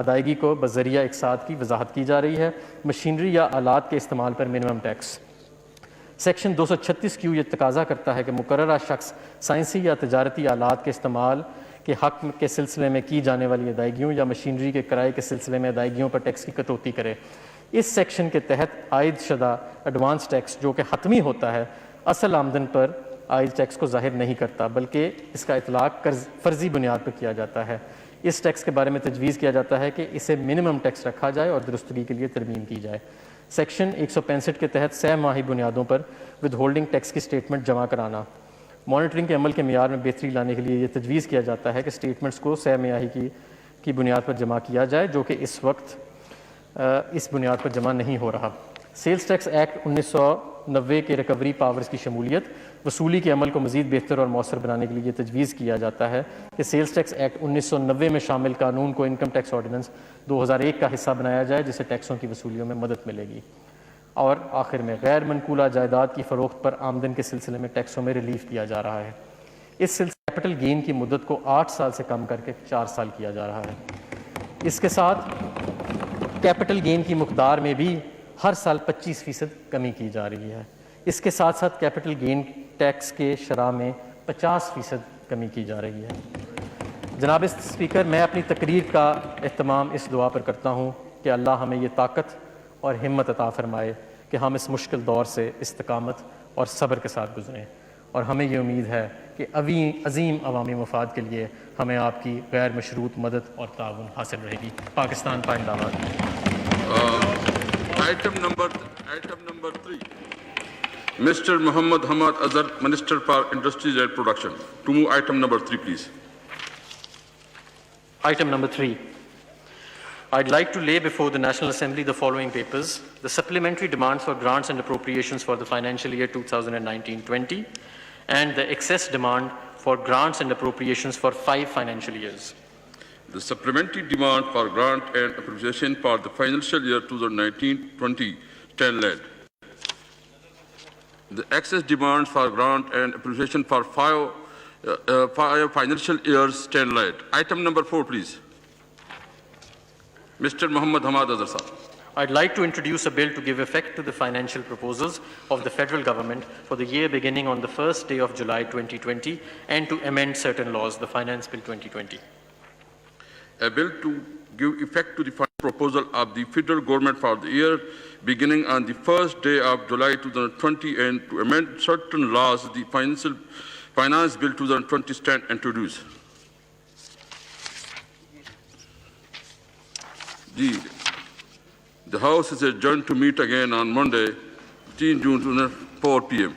ادائیگی کو بذریعہ اقساط کی وضاحت کی جا رہی ہے۔ مشینری یا آلات کے استعمال پر منیمم ٹیکس، سیکشن 236Q یہ تقاضا کرتا ہے کہ مقررہ شخص سائنسی یا تجارتی آلات کے استعمال کے حق کے سلسلے میں کی جانے والی ادائیگیوں یا مشینری کے کرائے کے سلسلے میں ادائیگیوں پر ٹیکس کی کٹوتی کرے۔ اس سیکشن کے تحت عائد شدہ ایڈوانس ٹیکس جو کہ حتمی ہوتا ہے اصل آمدن پر عائد ٹیکس کو ظاہر نہیں کرتا بلکہ اس کا اطلاق فرضی بنیاد پر کیا جاتا ہے۔ اس ٹیکس کے بارے میں تجویز کیا جاتا ہے کہ اسے منیمم ٹیکس رکھا جائے اور درستگی کے لیے ترمیم کی جائے۔ سیکشن 165 کے تحت 6 ماہی بنیادوں پر ود ہولڈنگ ٹیکس کی سٹیٹمنٹ جمع کرانا، مانیٹرنگ کے عمل کے معیار میں بہتری لانے کے لیے یہ تجویز کیا جاتا ہے کہ سٹیٹمنٹس کو 6 ماہی کی بنیاد پر جمع کیا جائے جو کہ اس وقت اس بنیاد پر جمع نہیں ہو رہا۔ سیلز ٹیکس ایکٹ 1990 کے ریکوری پاورز کی شمولیت، وصولی کے عمل کو مزید بہتر اور مؤثر بنانے کے لیے یہ تجویز کیا جاتا ہے کہ سیلز ٹیکس ایکٹ 1990 میں شامل قانون کو انکم ٹیکس آرڈیننس 2001 کا حصہ بنایا جائے جس سے ٹیکسوں کی وصولیوں میں مدد ملے گی۔ اور آخر میں غیر منقولہ جائیداد کی فروخت پر آمدن کے سلسلے میں ٹیکسوں میں ریلیف دیا جا رہا ہے۔ اس سلسلے کیپٹل گین کی مدت کو 8 سال سے کم کر کے 4 سال کیا جا رہا ہے۔ اس کے ساتھ کیپٹل گین کی مقدار میں بھی ہر سال 25% کمی کی جا رہی ہے۔ اس کے ساتھ ساتھ کیپٹل گین ٹیکس کے شرح میں 50% کمی کی جا رہی ہے۔ جناب اسپیکر، میں اپنی تقریر کا اہتمام اس دعا پر کرتا ہوں کہ اللہ ہمیں یہ طاقت اور ہمت عطا فرمائے کہ ہم اس مشکل دور سے استقامت اور صبر کے ساتھ گزریں، اور ہمیں یہ امید ہے کہ عظیم عوامی مفاد کے لیے ہمیں آپ کی غیر مشروط مدد اور تعاون حاصل رہے گی۔ پاکستان پائندہ باد۔ Item number 3, Mr. Muhammad Hamad Azhar, Minister for Industries and Production. To move item number 3, please. Item number 3. I'd like to lay before the National Assembly the following papers: the supplementary demands for grants and appropriations for the financial year 2019-20 and the excess demand for grants and appropriations for 5 financial years. The supplementary demand for grant and appropriation for the financial year 2019-20 stand led. The excess demands for grant and appropriation for 5 financial years stand led. Item number 4, please. Mr. Muhammad Hamad Azhar sir. I'd like to introduce a bill to give effect to the financial proposals of the federal government for the year beginning on the first day of July 2020 and to amend certain laws, the Finance Bill 2020. A bill to give effect to the proposal of the federal government for the year beginning on the first day of July 2020 and to amend certain laws, the Finance Bill 2020 stand introduced. The House is adjourned to meet again on Monday, 15 June, 4 p.m.